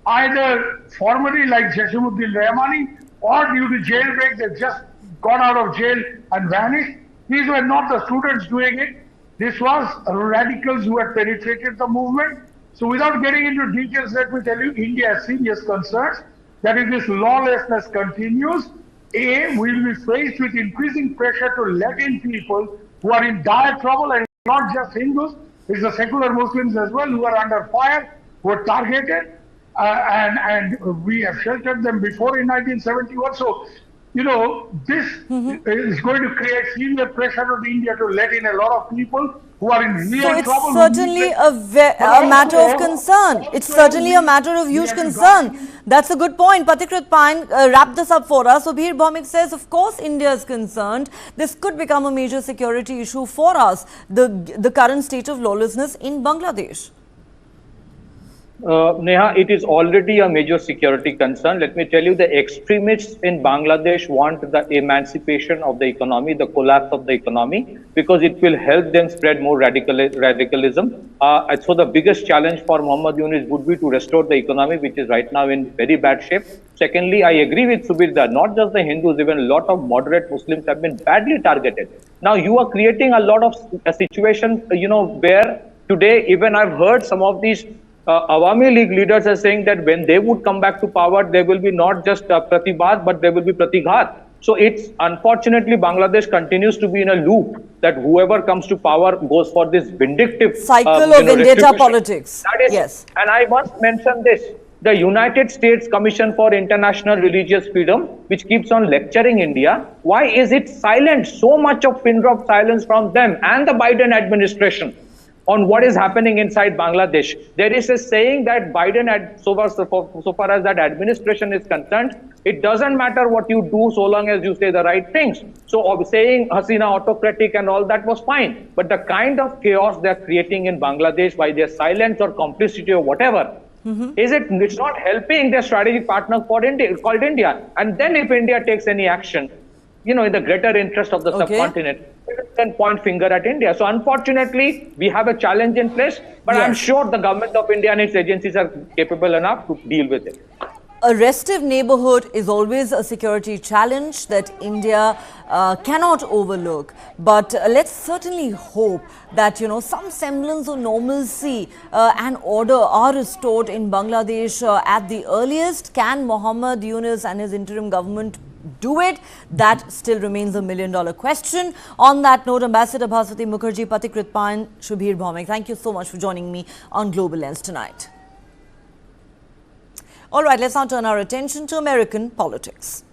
either formally like Jashimuddin Rahmani, or due to jailbreak, they just got out of jail and vanished. These were not the students doing it. This was radicals who had penetrated the movement. So without getting into details, let me tell you, India has serious concerns that if this lawlessness continues, we will be faced with increasing pressure to let in people who are in dire trouble, and not just Hindus, it's the secular Muslims as well who are under fire, who are targeted. and we have sheltered them before in 1971. So, this is going to create severe pressure on India to let in a lot of people who are in real trouble. So it's certainly a matter of concern. It's certainly a matter of huge concern. That's a good point. Patikrit Pine, wrap this up for us. So Bhir Bhaumik says, of course, India is concerned. This could become a major security issue for us, the current state of lawlessness in Bangladesh. Neha, it is already a major security concern. Let me tell you, the extremists in Bangladesh want the emancipation of the economy, the collapse of the economy, because it will help them spread more radicalism. So the biggest challenge for Muhammad Yunus would be to restore the economy, which is right now in very bad shape. Secondly, I agree with Subir that not just the Hindus, even a lot of moderate Muslims have been badly targeted. Now you are creating a lot of a situation, where today, even I've heard some of these Awami League leaders are saying that when they would come back to power, there will be not just Pratibad, but there will be Pratighat. So it's unfortunately Bangladesh continues to be in a loop that whoever comes to power goes for this vindictive cycle of vendetta politics. That is, yes. And I must mention this. The United States Commission for International Religious Freedom, which keeps on lecturing India, why is it silent? So much of pin drop silence from them and the Biden administration on what is happening inside Bangladesh. There is a saying that Biden, so far as that administration is concerned, it doesn't matter what you do so long as you say the right things. So saying Hasina autocratic and all that was fine. But the kind of chaos they're creating in Bangladesh by their silence or complicity or whatever, it's not helping their strategic partner called India. And then if India takes any action, in the greater interest of the subcontinent, and point finger at India. So unfortunately, we have a challenge in place, but I'm sure the government of India and its agencies are capable enough to deal with it. A restive neighborhood is always a security challenge that India cannot overlook. But let's certainly hope that, some semblance of normalcy and order are restored in Bangladesh at the earliest. Can Muhammad Yunus and his interim government do it? That still remains a million-dollar question. On that note, Ambassador Bhaswati Mukherjee, Patikrit Pine, Bhir Bhaumik, thank you so much for joining me on Global Lens tonight. All right, let's now turn our attention to American politics.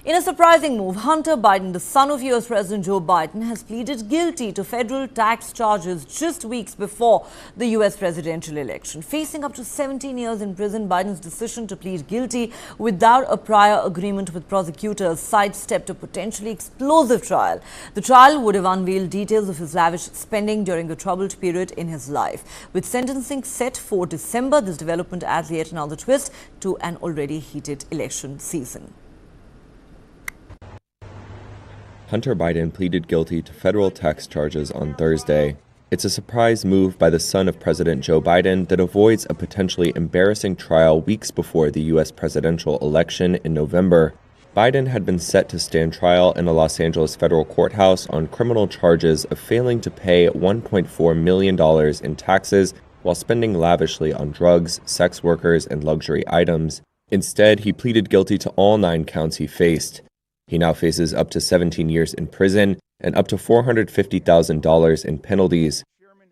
In a surprising move, Hunter Biden, the son of US President Joe Biden, has pleaded guilty to federal tax charges just weeks before the US presidential election. Facing up to 17 years in prison, Biden's decision to plead guilty without a prior agreement with prosecutors sidestepped a potentially explosive trial. The trial would have unveiled details of his lavish spending during a troubled period in his life. With sentencing set for December, this development adds yet another twist to an already heated election season. Hunter Biden pleaded guilty to federal tax charges on Thursday. It's a surprise move by the son of President Joe Biden that avoids a potentially embarrassing trial weeks before the U.S. presidential election in November. Biden had been set to stand trial in a Los Angeles federal courthouse on criminal charges of failing to pay $1.4 million in taxes while spending lavishly on drugs, sex workers, and luxury items. Instead, he pleaded guilty to all 9 counts he faced. He now faces up to 17 years in prison and up to $450,000 in penalties.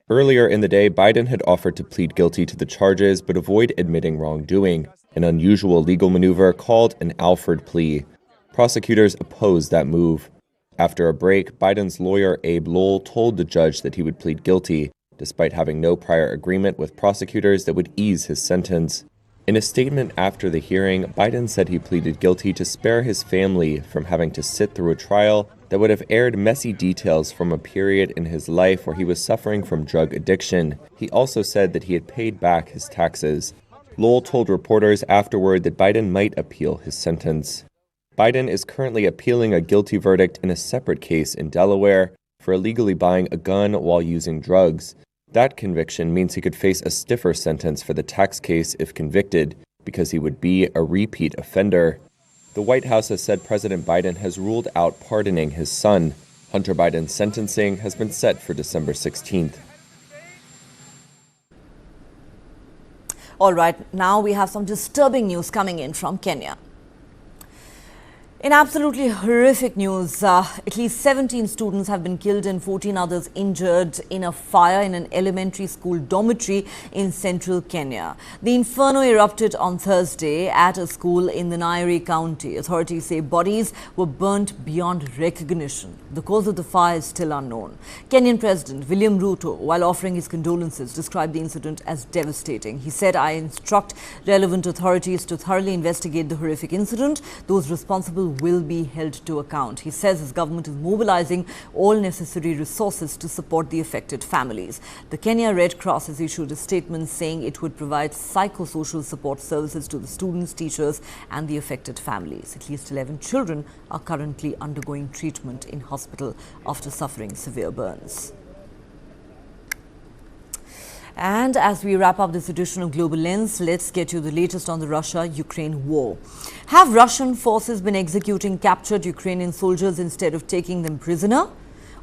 Earlier in the day, Biden had offered to plead guilty to the charges but avoid admitting wrongdoing, an unusual legal maneuver called an Alford plea. Prosecutors opposed that move. After a break, Biden's lawyer Abe Lowell told the judge that he would plead guilty, despite having no prior agreement with prosecutors that would ease his sentence. In a statement after the hearing, Biden said he pleaded guilty to spare his family from having to sit through a trial that would have aired messy details from a period in his life where he was suffering from drug addiction. He also said that he had paid back his taxes. Lowell told reporters afterward that Biden might appeal his sentence. Biden is currently appealing a guilty verdict in a separate case in Delaware for illegally buying a gun while using drugs. That conviction means he could face a stiffer sentence for the tax case if convicted, because he would be a repeat offender. The White House has said President Biden has ruled out pardoning his son. Hunter Biden's sentencing has been set for December 16th. All right, now we have some disturbing news coming in from Kenya. In absolutely horrific news, at least 17 students have been killed and 14 others injured in a fire in an elementary school dormitory in central Kenya. The inferno erupted on Thursday at a school in the Nyeri County. Authorities say bodies were burnt beyond recognition. The cause of the fire is still unknown. Kenyan President William Ruto, while offering his condolences, described the incident as devastating. He said, "I instruct relevant authorities to thoroughly investigate the horrific incident. Those responsible will be held to account." He says his government is mobilizing all necessary resources to support the affected families. The Kenya Red Cross has issued a statement saying it would provide psychosocial support services to the students, teachers and the affected families. At least 11 children are currently undergoing treatment in hospital after suffering severe burns. And as we wrap up this edition of Global Lens, let's get you the latest on the Russia-Ukraine war. Have Russian forces been executing captured Ukrainian soldiers instead of taking them prisoner?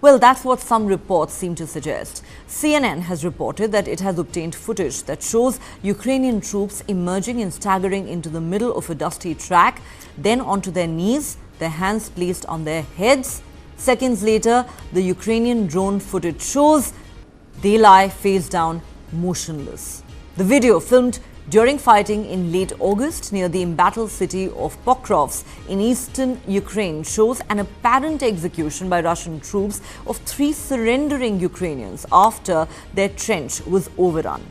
Well, that's what some reports seem to suggest. CNN has reported that it has obtained footage that shows Ukrainian troops emerging and staggering into the middle of a dusty track, then onto their knees, their hands placed on their heads. Seconds later, the Ukrainian drone footage shows they lie face down, motionless. The video, filmed during fighting in late August near the embattled city of Pokrovsk in eastern Ukraine, shows an apparent execution by Russian troops of 3 surrendering Ukrainians after their trench was overrun.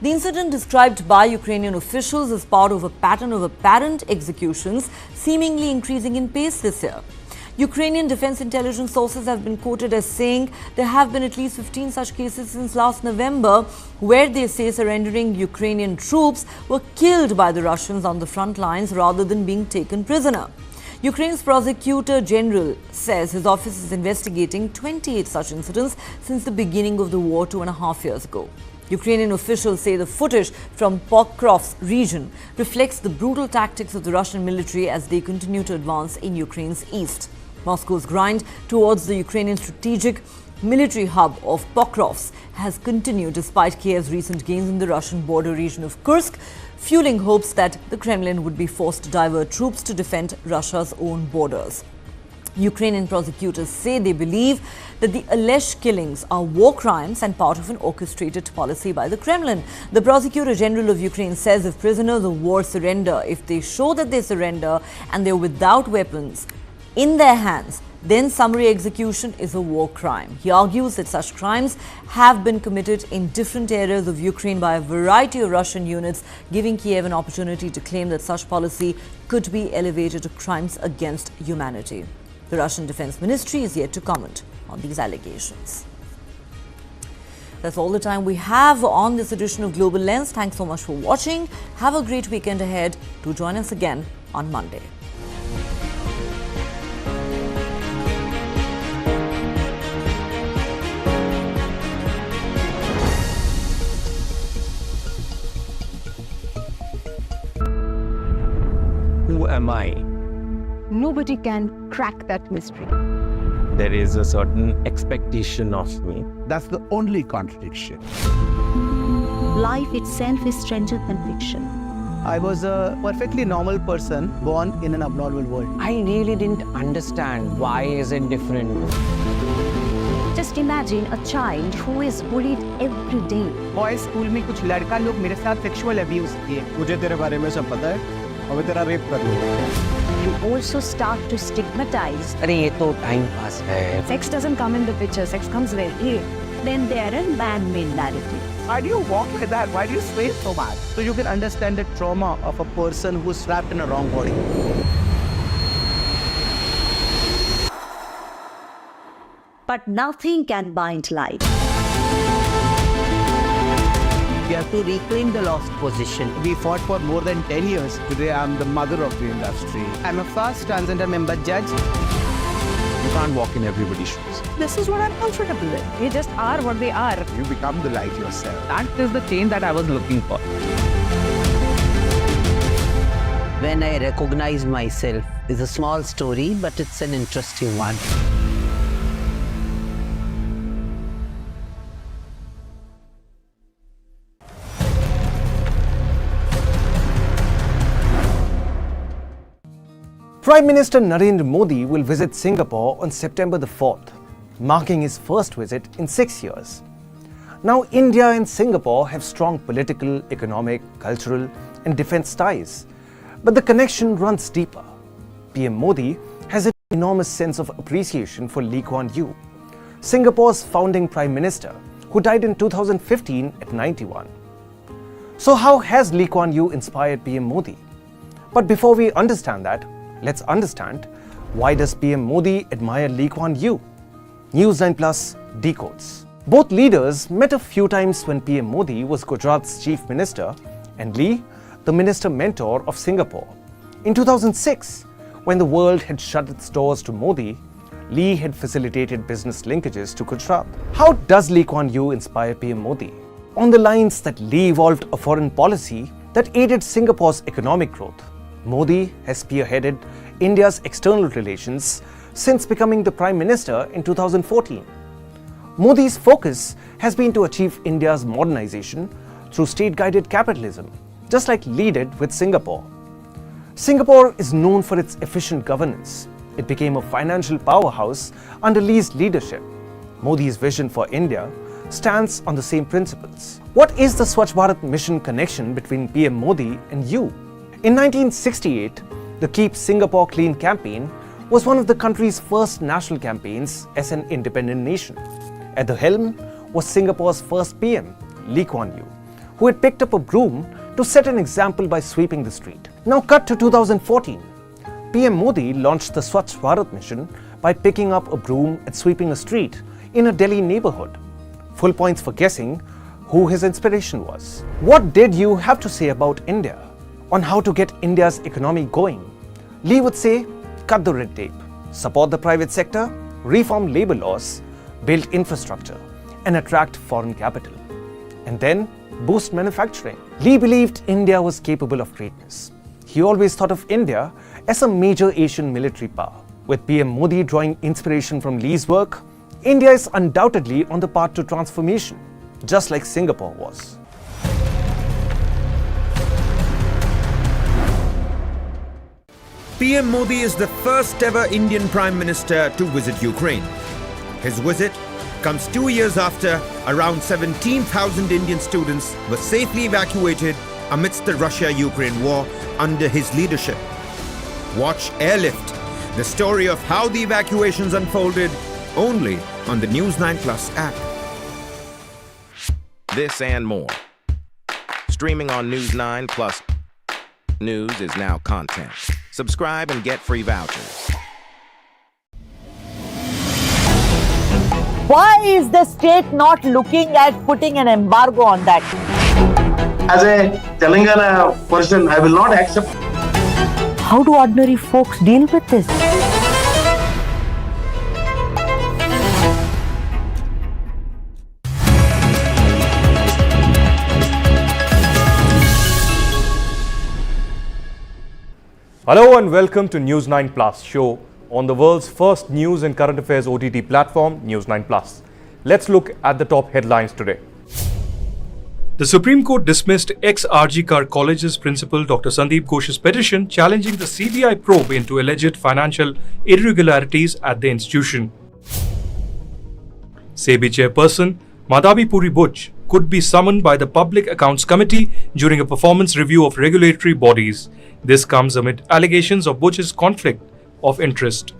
The incident, described by Ukrainian officials as part of a pattern of apparent executions, seemingly increasing in pace this year. Ukrainian defense intelligence sources have been quoted as saying there have been at least 15 such cases since last November, where they say surrendering Ukrainian troops were killed by the Russians on the front lines rather than being taken prisoner. Ukraine's prosecutor general says his office is investigating 28 such incidents since the beginning of the war 2.5 years ago. Ukrainian officials say the footage from Pokrovsk region reflects the brutal tactics of the Russian military as they continue to advance in Ukraine's east. Moscow's grind towards the Ukrainian strategic military hub of Pokrovsk has continued despite Kiev's recent gains in the Russian border region of Kursk, fueling hopes that the Kremlin would be forced to divert troops to defend Russia's own borders. Ukrainian prosecutors say they believe that the alleged killings are war crimes and part of an orchestrated policy by the Kremlin. The Prosecutor General of Ukraine says if prisoners of war surrender, if they show that they surrender and they're without weapons in their hands, then summary execution is a war crime. He argues that such crimes have been committed in different areas of Ukraine by a variety of Russian units, giving Kiev an opportunity to claim that such policy could be elevated to crimes against humanity. The Russian Defense Ministry is yet to comment on these allegations. That's all the time we have on this edition of Global Lens. Thanks so much for watching. Have a great weekend ahead. Do join us again on Monday. Who am I? Nobody can crack that mystery. There is a certain expectation of me. That's the only contradiction. Life itself is stranger than fiction. I was a perfectly normal person born in an abnormal world. I really didn't understand why is it different. Just imagine a child who is bullied every day. Boys school में कुछ लड़का लोग मेरे साथ sexual abuse किए. मुझे तेरे बारे में सब पता है और मैं तेरा रेप कर लूँगा. You also start to stigmatize. अरे ये तो टाइम पास है. Sex doesn't come in the picture. Sex comes very late. Then there are man-made narratives. Why do you walk like that? Why do you sway so much? So you can understand the trauma of a person who's trapped in a wrong body. But nothing can bind life. We have to reclaim the lost position. We fought for more than 10 years. Today I'm the mother of the industry. I'm a first transgender member judge. You can't walk in everybody's shoes. This is what I'm comfortable with. They just are what they are. You become the light yourself. That is the change that I was looking for. When I recognize myself, it's a small story, but it's an interesting one. Prime Minister Narendra Modi will visit Singapore on September the 4th, marking his first visit in 6 years. Now, India and Singapore have strong political, economic, cultural and defense ties, but the connection runs deeper. PM Modi has an enormous sense of appreciation for Lee Kuan Yew, Singapore's founding Prime Minister, who died in 2015 at 91. So how has Lee Kuan Yew inspired PM Modi? But before we understand that, let's understand, why does PM Modi admire Lee Kuan Yew? News9 Plus decodes. Both leaders met a few times when PM Modi was Gujarat's Chief Minister and Lee, the Minister Mentor of Singapore. In 2006, when the world had shut its doors to Modi, Lee had facilitated business linkages to Gujarat. How does Lee Kuan Yew inspire PM Modi? On the lines that Lee evolved a foreign policy that aided Singapore's economic growth, Modi has spearheaded India's external relations since becoming the Prime Minister in 2014. Modi's focus has been to achieve India's modernization through state-guided capitalism, just like Lee did with Singapore. Singapore is known for its efficient governance. It became a financial powerhouse under Lee's leadership. Modi's vision for India stands on the same principles. What is the Swachh Bharat mission connection between PM Modi and Yew? In 1968, the Keep Singapore Clean campaign was one of the country's first national campaigns as an independent nation. At the helm was Singapore's first PM, Lee Kuan Yew, who had picked up a broom to set an example by sweeping the street. Now cut to 2014. PM Modi launched the Swachh Bharat mission by picking up a broom and sweeping a street in a Delhi neighborhood. Full points for guessing who his inspiration was. What did Yew have to say about India? On how to get India's economy going? Lee would say, cut the red tape, support the private sector, reform labor laws, build infrastructure, and attract foreign capital. And then boost manufacturing. Lee believed India was capable of greatness. He always thought of India as a major Asian military power. With PM Modi drawing inspiration from Lee's work, India is undoubtedly on the path to transformation, just like Singapore was. PM Modi is the first ever Indian Prime Minister to visit Ukraine. His visit comes 2 years after around 17,000 Indian students were safely evacuated amidst the Russia-Ukraine war under his leadership. Watch Airlift, the story of how the evacuations unfolded, only on the News9 Plus app. This and more. Streaming on News9 Plus. News is now content. Subscribe and get free vouchers. Why is the state not looking at putting an embargo on that? As a Telangana person, I will not accept. How do ordinary folks deal with this? Hello and welcome to News9 Plus show on the world's first news and current affairs OTT platform, News9 Plus. Let's look at the top headlines today. The Supreme Court dismissed ex-RG Kar College's principal Dr. Sandeep Ghosh's petition challenging the CBI probe into alleged financial irregularities at the institution. SEBI chairperson Madhavi Puri Butch could be summoned by the Public Accounts Committee during a performance review of regulatory bodies. This comes amid allegations of Butch's conflict of interest.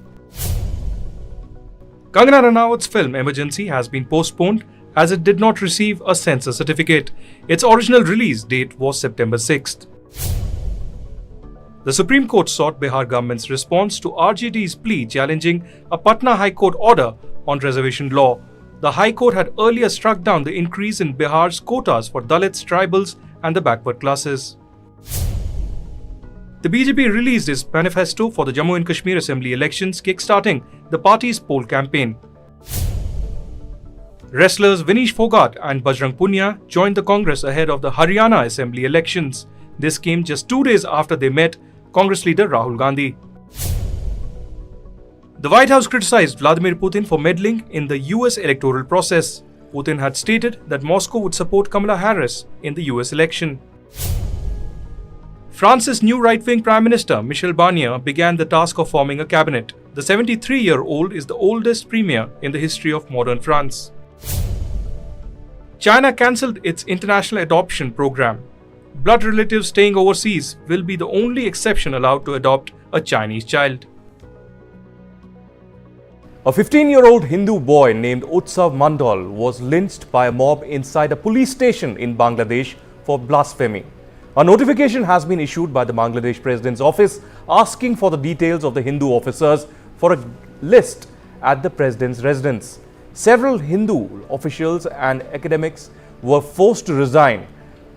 Kangana Ranaut's film Emergency has been postponed as it did not receive a censor certificate. Its original release date was September 6th. The Supreme Court sought Bihar government's response to RJD's plea challenging a Patna High Court order on reservation law. The High Court had earlier struck down the increase in Bihar's quotas for Dalits, tribals and the backward classes. The BJP released its manifesto for the Jammu and Kashmir Assembly elections, kickstarting the party's poll campaign. Wrestlers Vinesh Fogart and Bajrang Punia joined the Congress ahead of the Haryana Assembly elections. This came just 2 days after they met Congress leader Rahul Gandhi. The White House criticized Vladimir Putin for meddling in the US electoral process. Putin had stated that Moscow would support Kamala Harris in the US election. France's new right-wing Prime Minister, Michel Barnier, began the task of forming a cabinet. The 73-year-old is the oldest premier in the history of modern France. China cancelled its international adoption program. Blood relatives staying overseas will be the only exception allowed to adopt a Chinese child. A 15-year-old Hindu boy named Utsav Mandal was lynched by a mob inside a police station in Bangladesh for blasphemy. A notification has been issued by the Bangladesh President's office asking for the details of the Hindu officers for a list at the President's residence. Several Hindu officials and academics were forced to resign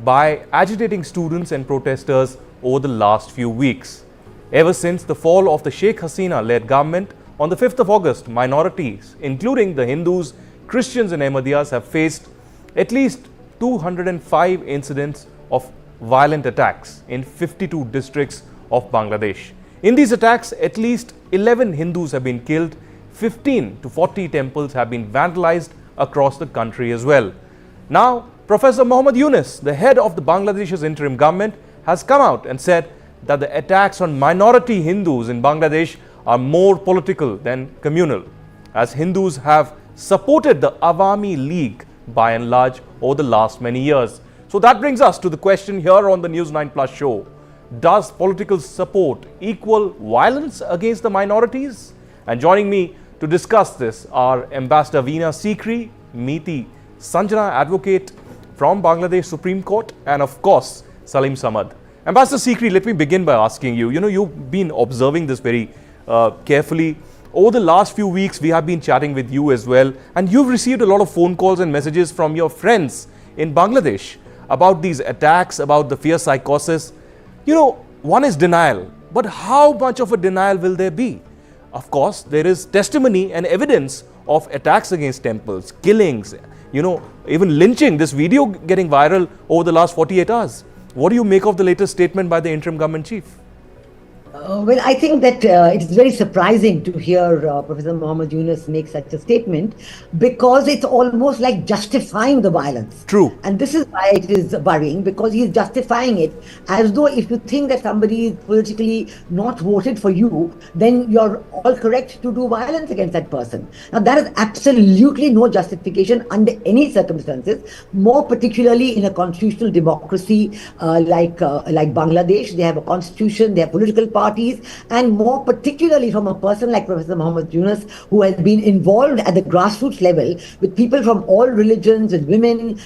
by agitating students and protesters over the last few weeks. Ever since the fall of the Sheikh Hasina-led government on the 5th of August, minorities, including the Hindus, Christians and Ahmadiyas, have faced at least 205 incidents of violent attacks in 52 districts of Bangladesh. In these attacks, at least 11 Hindus have been killed, 15 to 40 temples have been vandalized across the country as well. Now, Professor Mohammed Yunus, the head of the Bangladesh's interim government, has come out and said that the attacks on minority Hindus in Bangladesh are more political than communal, as Hindus have supported the Awami League by and large over the last many years. So that brings us to the question here on the News9 Plus show. Does political support equal violence against the minorities? And joining me to discuss this are Ambassador Veena Sikri, Meeti Sanjana, advocate from Bangladesh Supreme Court, and of course Salim Samad. Ambassador Sikri, let me begin by asking you, you've been observing this very carefully. Over the last few weeks, we have been chatting with you as well, and you've received a lot of phone calls and messages from your friends in Bangladesh about these attacks, about the fear psychosis. One is denial, but how much of a denial will there be? Of course, there is testimony and evidence of attacks against temples, killings, even lynching, this video getting viral over the last 48 hours. What do you make of the latest statement by the interim government chief? Well, I think that it is very surprising to hear Professor Mohammed Yunus make such a statement, because it's almost like justifying the violence. True. And this is why it is worrying, because he is justifying it as though if you think that somebody is politically not voted for you, then you're all correct to do violence against that person. Now, that is absolutely no justification under any circumstances, more particularly in a constitutional democracy like Bangladesh. They have a constitution, they have political parties, and more particularly from a person like Professor Mohammed Yunus, who has been involved at the grassroots level with people from all religions, with women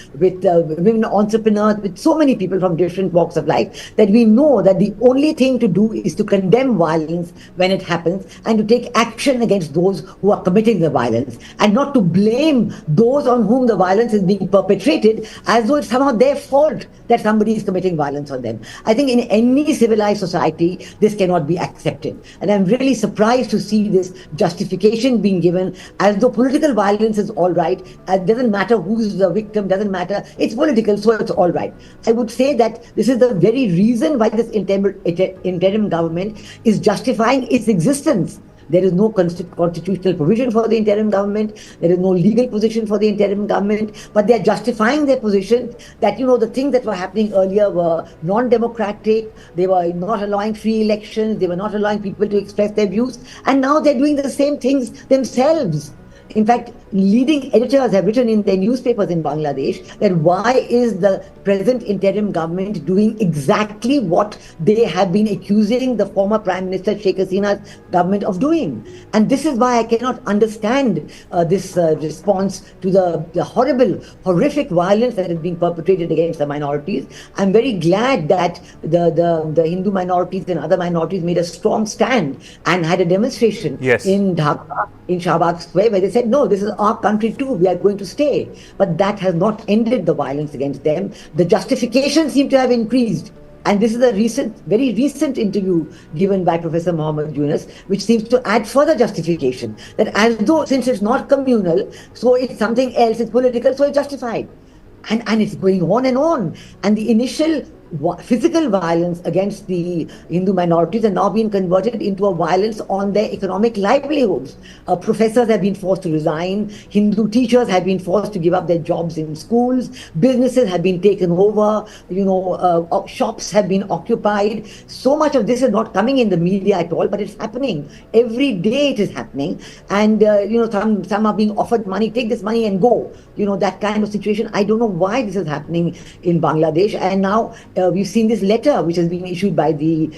entrepreneurs, with so many people from different walks of life, that we know that the only thing to do is to condemn violence when it happens and to take action against those who are committing the violence, and not to blame those on whom the violence is being perpetrated as though it's somehow their fault that somebody is committing violence on them. I think in any civilized society, this cannot be accepted. And I'm really surprised to see this justification being given as though political violence is all right. It doesn't matter who's the victim, doesn't matter. It's political, so it's all right. I would say that this is the very reason why this interim government is justifying its existence. There is no constitutional provision for the interim government. There is no legal position for the interim government. But they are justifying their position that, the things that were happening earlier were non-democratic. They were not allowing free elections. They were not allowing people to express their views. And now they're doing the same things themselves. In fact, leading editors have written in their newspapers in Bangladesh that why is the present interim government doing exactly what they have been accusing the former Prime Minister Sheikh Hasina's government of doing. And this is why I cannot understand this response to the horrible, horrific violence that is being perpetrated against the minorities. I'm very glad that the Hindu minorities and other minorities made a strong stand and had a demonstration in Dhaka, in Shahbag Square, where they said, no, this is our country too, we are going to stay. But that has not ended the violence against them. The justifications seem to have increased. And this is a very recent interview given by Professor Mohammed Yunus, which seems to add further justification. That as though, since it's not communal, so it's something else, it's political, so it's justified. And it's going on and on. And the initial physical violence against the Hindu minorities are now being converted into a violence on their economic livelihoods. Professors have been forced to resign. Hindu teachers have been forced to give up their jobs in schools. Businesses have been taken over. Shops have been occupied. So much of this is not coming in the media at all, but it's happening. Every day it is happening. And, some are being offered money, take this money and go. That kind of situation. I don't know why this is happening in Bangladesh. And now we've seen this letter which has been issued by the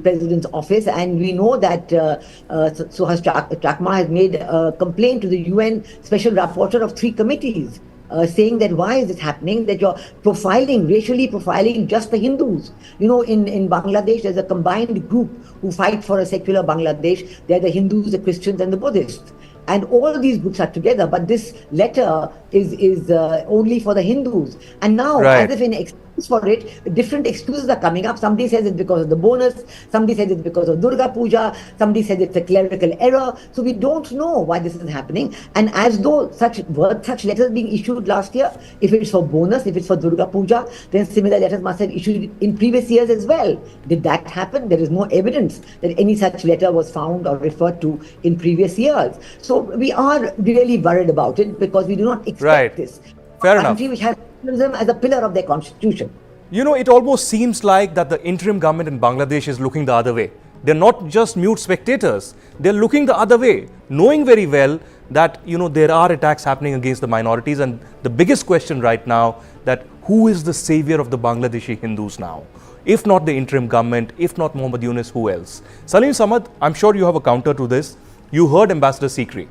president's office, and we know that Suhas Chakma has made a complaint to the UN Special Rapporteur of 3 committees, saying that why is this happening, that you're racially profiling just the Hindus. In Bangladesh, there's a combined group who fight for a secular Bangladesh. They're the Hindus, the Christians, and the Buddhists. And all of these groups are together, but this letter is only for the Hindus. And now, as if in excuse for it, different excuses are coming up. Somebody says it's because of the bonus, somebody says it's because of Durga Puja, somebody says it's a clerical error. So we don't know why this is happening. And as though such letters being issued last year, if it's for bonus, if it's for Durga Puja, then similar letters must have issued in previous years as well. Did that happen? There is no evidence that any such letter was found or referred to in previous years. So we are really worried about it because we do not expect this. Fair enough. Country which has Muslim as a pillar of their constitution. It almost seems like that the interim government in Bangladesh is looking the other way. They're not just mute spectators. They're looking the other way, knowing very well that, there are attacks happening against the minorities. And the biggest question right now, that who is the savior of the Bangladeshi Hindus now? If not the interim government, if not Mohammad Yunus, who else? Salim Samad, I'm sure you have a counter to this. You heard Ambassador Sikri.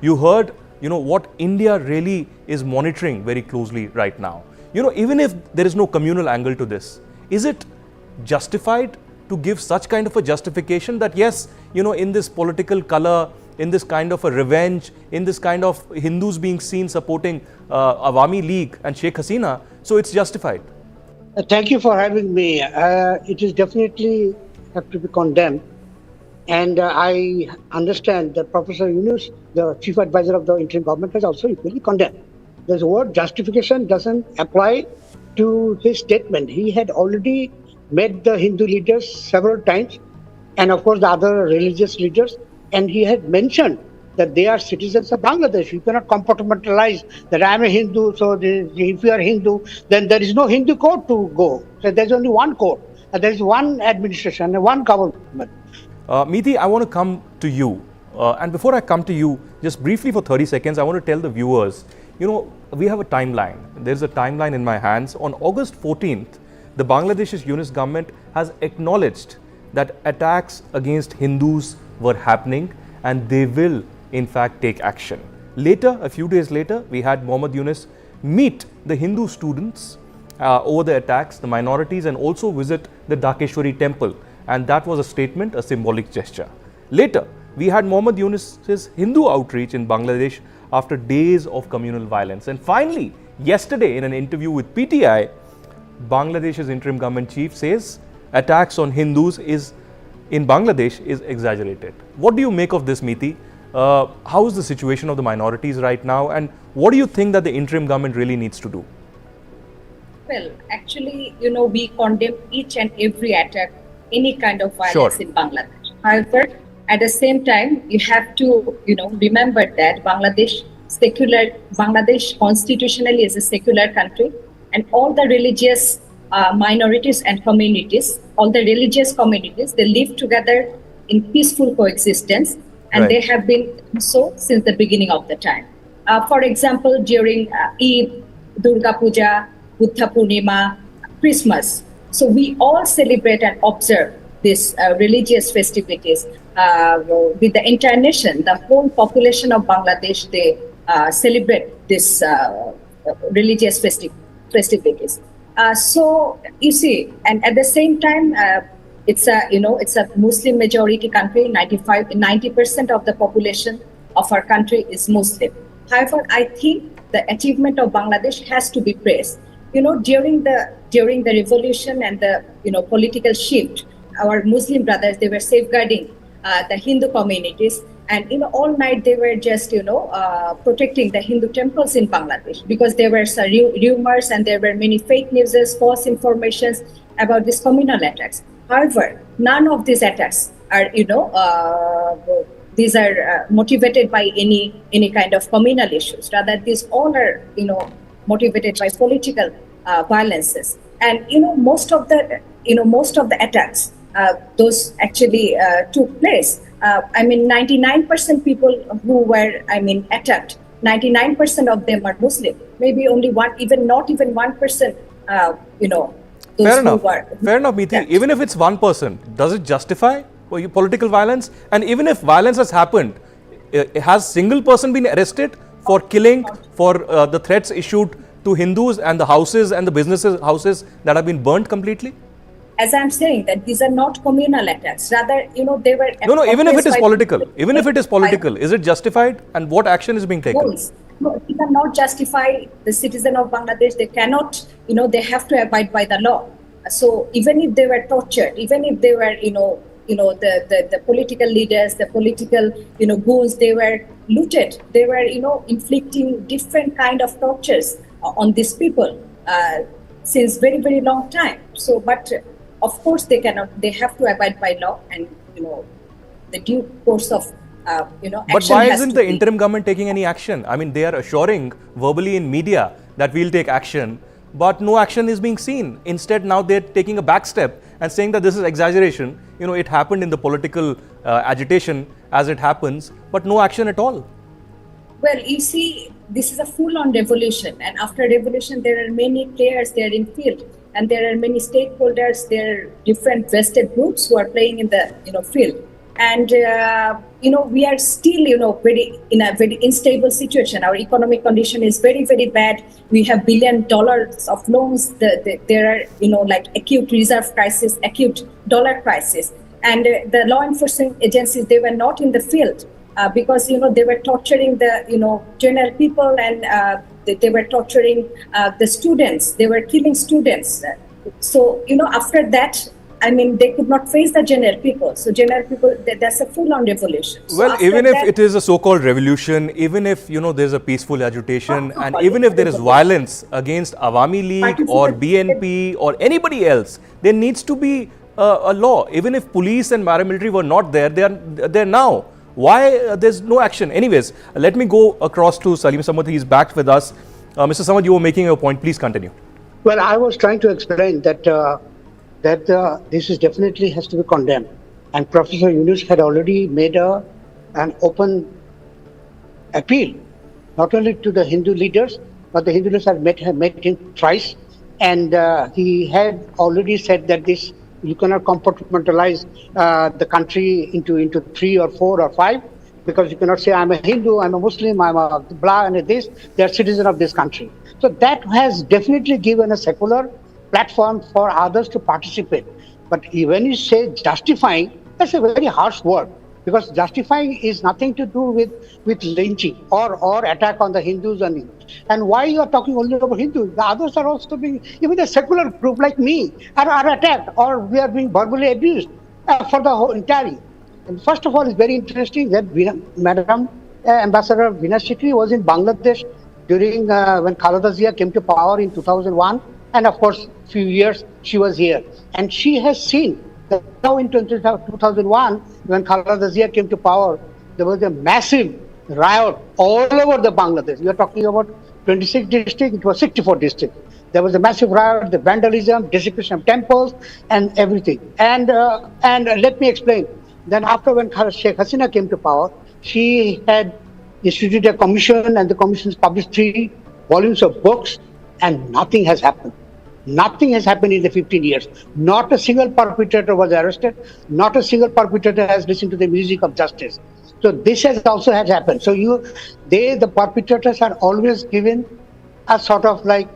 You heard, what India really is monitoring very closely right now. Even if there is no communal angle to this, is it justified to give such kind of a justification that yes, in this political color, in this kind of a revenge, in this kind of Hindus being seen supporting Awami League and Sheikh Hasina, so it's justified? Thank you for having me. It is definitely have to be condemned. And I understand that Professor Yunus, the chief advisor of the interim government, has also equally condemned. The word justification doesn't apply to his statement. He had already met the Hindu leaders several times, and of course the other religious leaders, and he had mentioned that they are citizens of Bangladesh. You cannot compartmentalize that I am a Hindu, so if you are Hindu, then there is no Hindu court to go. So there's only one court, there is one administration, and one government. Meeti, I want to come to you. And before I come to you, just briefly for 30 seconds, I want to tell the viewers, we have a timeline. There's a timeline in my hands. On August 14th, the Bangladesh's Yunus government has acknowledged that attacks against Hindus were happening and they will, in fact, take action. Later, a few days later, we had Mohammad Yunus meet the Hindu students over the attacks, the minorities, and also visit the Dhakeshwari temple. And that was a statement, a symbolic gesture. Later, we had Mohammad Yunus's Hindu outreach in Bangladesh after days of communal violence. And finally, yesterday in an interview with PTI, Bangladesh's interim government chief says attacks on Hindus in Bangladesh is exaggerated. What do you make of this, Meeti? How is the situation of the minorities right now? And what do you think that the interim government really needs to do? Well, actually, we condemn each and every attack, any kind of violence in Bangladesh. However, at the same time, you have to, remember that Bangladesh constitutionally is a secular country, and all the religious minorities and communities, all the religious communities, they live together in peaceful coexistence, and they have been so since the beginning of the time. For example, during Eid, Durga Puja, Buddha Purnima, Christmas. So we all celebrate and observe these religious festivities with the entire nation. The whole population of Bangladesh, they celebrate this religious festivities. So you see, and at the same time, it's a Muslim majority country. 90% of the population of our country is Muslim. However, I think the achievement of Bangladesh has to be praised. During the revolution and the political shift, our Muslim brothers, they were safeguarding the Hindu communities, And all night they were just protecting the Hindu temples in Bangladesh, because there were some rumors and there were many fake news, false informations about these communal attacks. However, none of these attacks are these are motivated by any kind of communal issues. Rather, these all are motivated by political violences. And most of the attacks those actually took place. 99% people who were attacked, 99% of them are Muslim. Maybe only not even 1%. Fair enough. Fair enough, Meeti. Yeah. Even if it's 1%, does it justify political violence? And even if violence has happened, has single person been arrested for killing, for the threats issued to Hindus and the houses and the businesses houses that have been burnt completely? As I'm saying, that these are not communal attacks. Rather, they were... No, even if it is political. Even if it is political, is it justified? And what action is being taken? No, it cannot justify the citizen of Bangladesh. They cannot, they have to abide by the law. So even if they were tortured, even if they were, the political leaders, the political, goons, they were looted. They were, inflicting different kind of tortures on these people since very, very long time. So, but of course they cannot, they have to abide by law and, the due course of but why isn't the interim government taking any action? I mean, they are assuring verbally in media that we'll take action, but no action is being seen. Instead, now they're taking a back step and saying that this is exaggeration. It happened in the political agitation as it happens, but no action at all. Well, you see, this is a full-on revolution, and after revolution, there are many players there in field, and there are many stakeholders. There are different vested groups who are playing in the field. And, we are still, in a very unstable situation. Our economic condition is very, very bad. We have $1 billion of loans. There are, acute reserve crisis, acute dollar crisis. And the law enforcement agencies, they were not in the field because, they were torturing the, general people, and they were torturing the students. They were killing students. So, after that, they could not face the general people. So general people, that's a full-on revolution. Well, so even if it is a so-called revolution, even if, there's a peaceful agitation, and even if there is violence against Awami League or BNP or anybody else, there needs to be a law. Even if police and paramilitary were not there, they are there now. Why there's no action? Anyways, let me go across to Salim Samad. He's back with us. Mr. Samad, you were making a point. Please continue. Well, I was trying to explain that this is definitely has to be condemned. And Professor Yunus had already made an open appeal, not only to the Hindu leaders, but the Hindu leaders had met him twice. And he had already said that you cannot compartmentalize the country into 3 or 4 or 5, because you cannot say, I'm a Hindu, I'm a Muslim, I'm a blah, and this, they're citizens of this country. So that has definitely given a secular platform for others to participate. But when you say justifying, that's a very harsh word, because justifying is nothing to do with lynching or attack on the Hindus. And why you are talking only about Hindus? The others are also being, even a secular group like me, are attacked, or we are being verbally abused for the whole entire. And first of all, it's very interesting that Madam Ambassador Veena Sikri was in Bangladesh during when Khaleda Zia came to power in 2001. And of course, few years she was here. And she has seen that now in 2001, when Khaleda Zia came to power, there was a massive riot all over the Bangladesh. We are talking about 26 districts, it was 64 districts. There was a massive riot, the vandalism, desecration of temples, and everything. And let me explain. Then after when Sheikh Hasina came to power, she had instituted a commission, and the commission published 3 volumes of books, and nothing has happened. Nothing has happened in the 15 years. Not a single perpetrator was arrested. Not a single perpetrator has listened to the music of justice. So this has also happened. So the perpetrators are always given a sort of like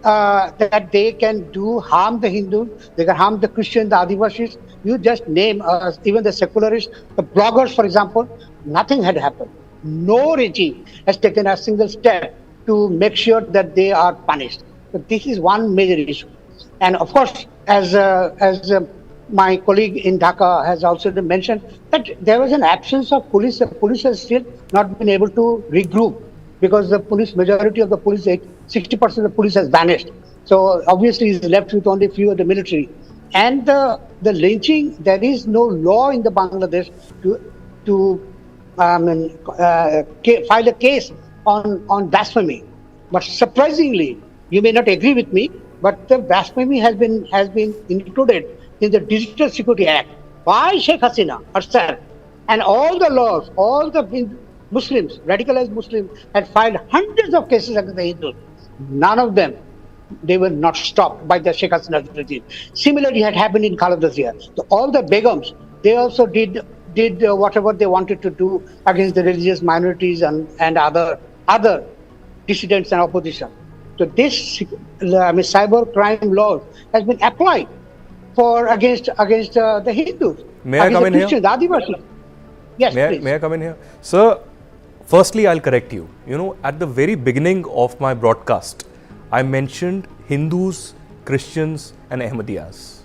that they can harm the Hindus, they can harm the Christians, the Adivasis. You just name even the secularists, the bloggers, for example. Nothing had happened. No regime has taken a single step to make sure that they are punished. But this is one major issue. And of course, as my colleague in Dhaka has also mentioned that there was an absence of police. The police has still not been able to regroup because the police, majority of the police, 60% of the police has vanished. So obviously he's left with only few of the military. And the lynching, there is no law in the Bangladesh to file a case on blasphemy. But surprisingly, you may not agree with me, but the blasphemy has been included in the Digital Security Act by Sheikh Hasina herself. And all the laws, all the Muslims, radicalized Muslims, had filed hundreds of cases against the Hindus. None of them, they were not stopped by the Sheikh Hasina regime. Similarly, had happened in Khaleda Zia. So all the Begums, they also did whatever they wanted to do against the religious minorities and other dissidents and opposition. So this cyber crime law has been applied against the Hindus. May I come in here? Yes, please. May I come in here? Sir, firstly, I'll correct you. You know, at the very beginning of my broadcast, I mentioned Hindus, Christians and Ahmadiyas.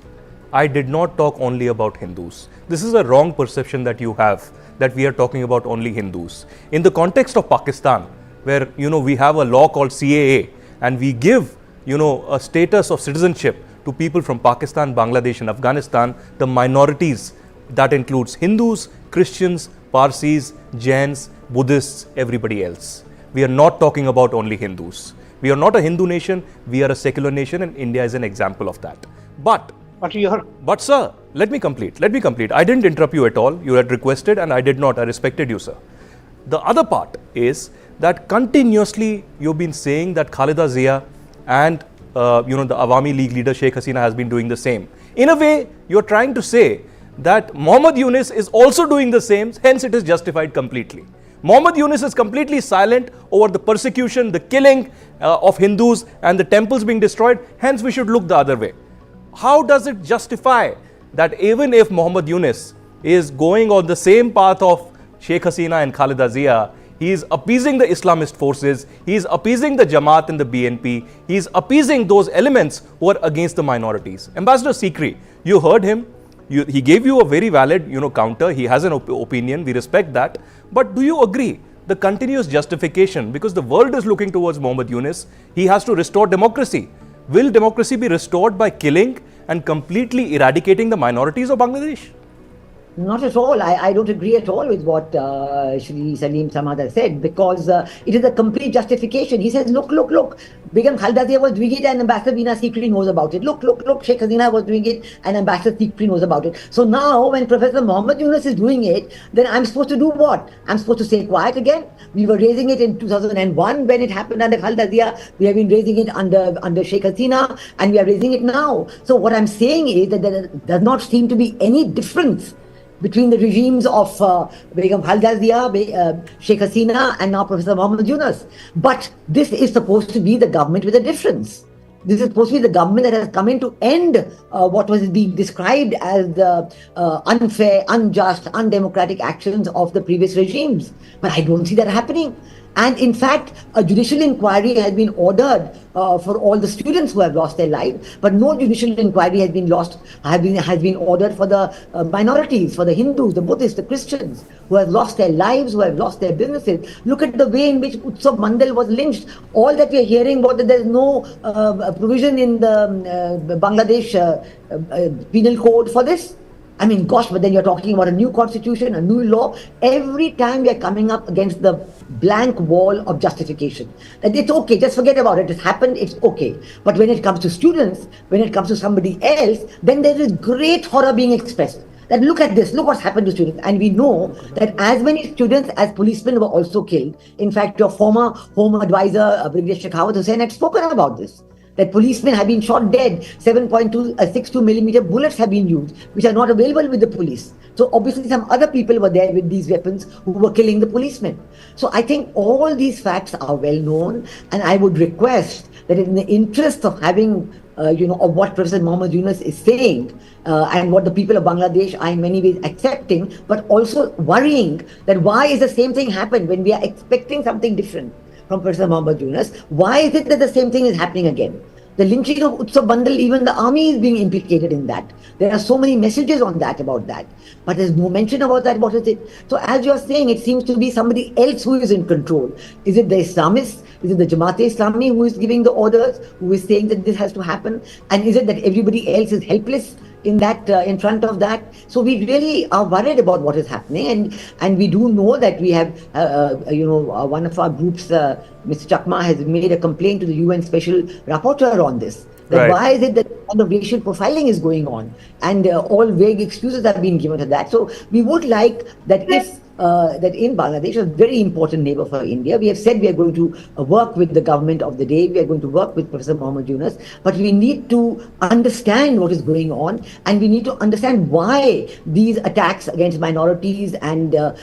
I did not talk only about Hindus. This is a wrong perception that you have, that we are talking about only Hindus. In the context of Pakistan, where, you know, we have a law called CAA and we give, you know, a status of citizenship to people from Pakistan, Bangladesh and Afghanistan, the minorities, that includes Hindus, Christians, Parsis, Jains, Buddhists, everybody else. We are not talking about only Hindus. We are not a Hindu nation, we are a secular nation, and India is an example of that. But sir, let me complete. I didn't interrupt you at all. You had requested and I did not. I respected you, sir. The other part is that continuously you've been saying that Khaleda Zia and the Awami League leader Sheikh Hasina has been doing the same. In a way, you're trying to say that Muhammad Yunus is also doing the same, hence it is justified completely. Muhammad Yunus is completely silent over the persecution, the killing of Hindus and the temples being destroyed, hence we should look the other way. How does it justify that even if Muhammad Yunus is going on the same path of Sheikh Hasina and Khaleda Zia, he is appeasing the Islamist forces, he is appeasing the Jamaat and the BNP, he is appeasing those elements who are against the minorities. Ambassador Sikri, you heard him, he gave you a very valid counter, he has an opinion, we respect that. But do you agree the continuous justification, because the world is looking towards Muhammad Yunus, he has to restore democracy. Will democracy be restored by killing and completely eradicating the minorities of Bangladesh? Not at all. I don't agree at all with what Shri Salim Samada said, because it is a complete justification. He says, look, Begum Khaleda Zia was doing it and Ambassador Veena Sikri knows about it. Look, Sheikh Hasina was doing it and Ambassador Sikri knows about it. So now when Professor Muhammad Yunus is doing it, then I'm supposed to do what? I'm supposed to stay quiet again? We were raising it in 2001 when it happened under Khaleda Zia. We have been raising it under Sheikh Hasina and we are raising it now. So what I'm saying is that there does not seem to be any difference between the regimes of Begum Khaleda Zia, Sheikh Hasina and now Professor Muhammad Yunus. But this is supposed to be the government with a difference. This is supposed to be the government that has come in to end what was being described as the unfair, unjust, undemocratic actions of the previous regimes. But I don't see that happening. And in fact, a judicial inquiry has been ordered for all the students who have lost their lives, but no judicial inquiry has been ordered for the minorities, for the Hindus, the Buddhists, the Christians who have lost their lives, who have lost their businesses. Look at the way in which Utsav Mandal was lynched. All that we are hearing about that there is no provision in the Bangladesh penal code for this. I mean, gosh, but then you're talking about a new constitution, a new law. Every time we are coming up against the blank wall of justification. That it's okay, just forget about it. It's happened, it's okay. But when it comes to students, when it comes to somebody else, then there is great horror being expressed. That look at this, look what's happened to students. And we know that as many students as policemen were also killed. In fact, your former Home Advisor, Brigadier Shekhawat Hussain, had spoken about this. That policemen have been shot dead, 7.62 millimeter bullets have been used, which are not available with the police. So obviously some other people were there with these weapons who were killing the policemen. So I think all these facts are well known, and I would request that in the interest of having, of what President Muhammad Yunus is saying, and what the people of Bangladesh are in many ways accepting, but also worrying that why is the same thing happen when we are expecting something different from President Muhammad Yunus? Why is it that the same thing is happening again? The lynching of Utsav Bandal, even the army is being implicated in that. There are so many messages on that, about that. But there's no mention about that. What is it? So as you're saying, it seems to be somebody else who is in control. Is it the Islamists? Is it the Jamaat-e-Islami who is giving the orders, who is saying that this has to happen? And is it that everybody else is helpless in that, in front of that? So we really are worried about what is happening, and we do know that we have, one of our groups, Mr. Chakma, has made a complaint to the UN Special Rapporteur on this. That why is it that all the racial profiling is going on, and all vague excuses have been given to that? So we would like that if that in Bangladesh, a very important neighbor for India, we have said we are going to work with the government of the day, we are going to work with Professor Muhammad Yunus, but we need to understand what is going on, and we need to understand why these attacks against minorities and the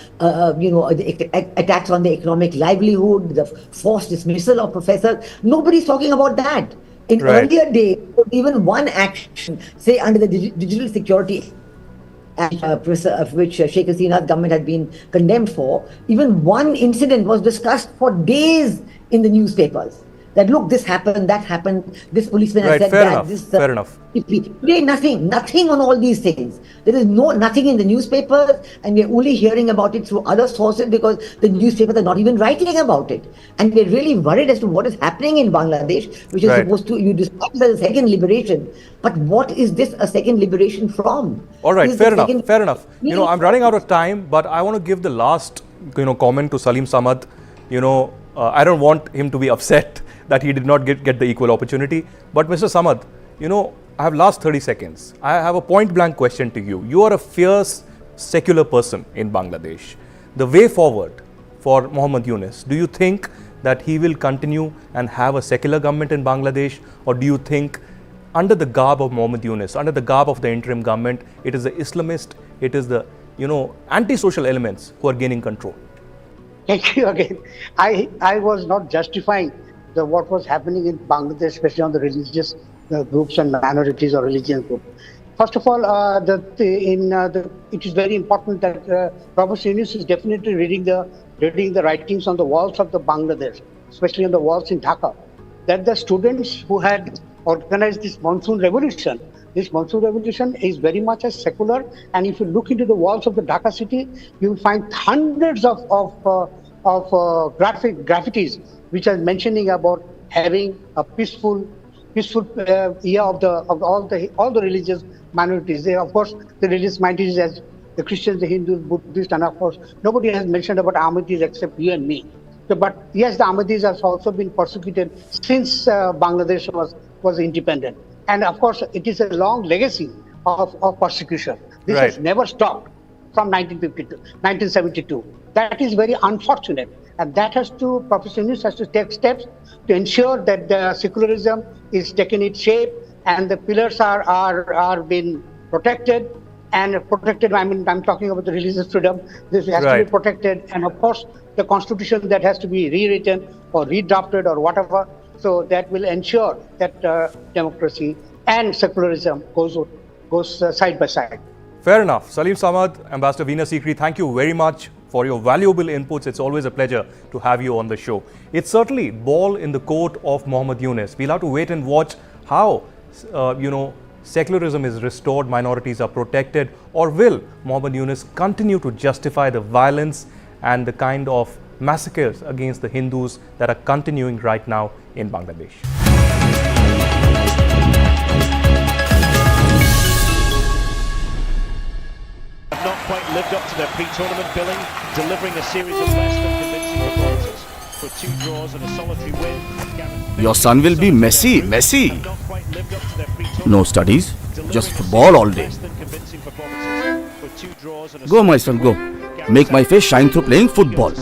attacks on the economic livelihood, the forced dismissal of professors, nobody's talking about that. In earlier days, even one action, say under the Digital Security Act, of which Sheikh Hasina's government had been condemned for, even one incident was discussed for days in the newspapers. That look, this happened, that happened, this policeman has said that. Fair enough. Today, nothing on all these things. There is nothing in the newspapers, and we're only hearing about it through other sources because the newspapers are not even writing about it. And we're really worried as to what is happening in Bangladesh, which is supposed to, you describe it as a second liberation. But what is this a second liberation from? All right, fair enough. I'm running out of time, but I want to give the last, comment to Salim Samad. I don't want him to be upset that he did not get the equal opportunity. But Mr. Samad, I have last 30 seconds. I have a point blank question to you. You are a fierce secular person in Bangladesh. The way forward for Muhammad Yunus, do you think that he will continue and have a secular government in Bangladesh, or do you think under the garb of Muhammad Yunus, under the garb of the interim government, it is the Islamist, it is the anti-social elements who are gaining control? Thank you again. I was not justifying what was happening in Bangladesh, especially on the religious groups and minorities or religious groups. First of all, it is very important that Professor Yunus is definitely reading the writings on the walls of the Bangladesh, especially on the walls in Dhaka, that the students who had organized this monsoon revolution is very much a secular, and if you look into the walls of the Dhaka city, you will find hundreds of graffitis which are mentioning about having a peaceful year of all the religious minorities. There, of course, the religious minorities as the Christians, the Hindus, Buddhists, and of course, nobody has mentioned about Ahmadis except you and me. So, but yes, the Ahmadis have also been persecuted since Bangladesh was independent. And of course, it is a long legacy of persecution. This has never stopped from 1972. That is very unfortunate. And that Professor Yunus has to take steps to ensure that the secularism is taking its shape and the pillars are being protected. And protected, I'm talking about the religious freedom. This has to be protected. And of course, the constitution that has to be rewritten or redrafted or whatever. So that will ensure that democracy and secularism goes side by side. Fair enough. Salim Samad, Ambassador Veena Sikri, thank you very much for your valuable inputs. It's always a pleasure to have you on the show. It's certainly ball in the court of Muhammad Yunus. We'll have to wait and watch how, secularism is restored, minorities are protected, or will Muhammad Yunus continue to justify the violence and the kind of massacres against the Hindus that are continuing right now in Bangladesh. Have not quite lived up to their pre-tournament billing, delivering a series of less than convincing performances. For 2 draws and a solitary win. Your son will be Messi. No studies, just football all day. Go, my son, go. Make my face shine through playing football.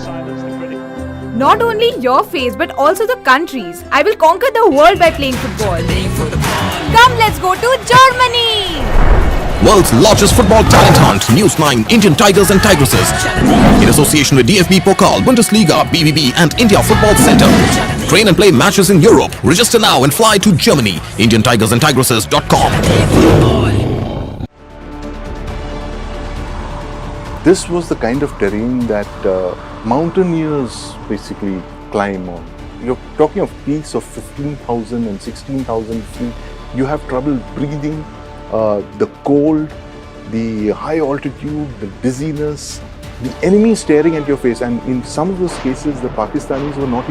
Not only your face, but also the country's. I will conquer the world by playing football. Come, let's go to Germany! World's largest football talent hunt, News9 Indian Tigers and Tigresses. In association with DFB Pokal, Bundesliga, BBB and India Football Center. Train and play matches in Europe. Register now and fly to Germany. IndianTigersandTigresses.com. This was the kind of terrain that mountaineers basically climb on. you're talking of peaks of 15,000 and 16,000 feet. You have trouble breathing, the cold, the high altitude, the dizziness, the enemy staring at your face. And in some of those cases, the Pakistanis were not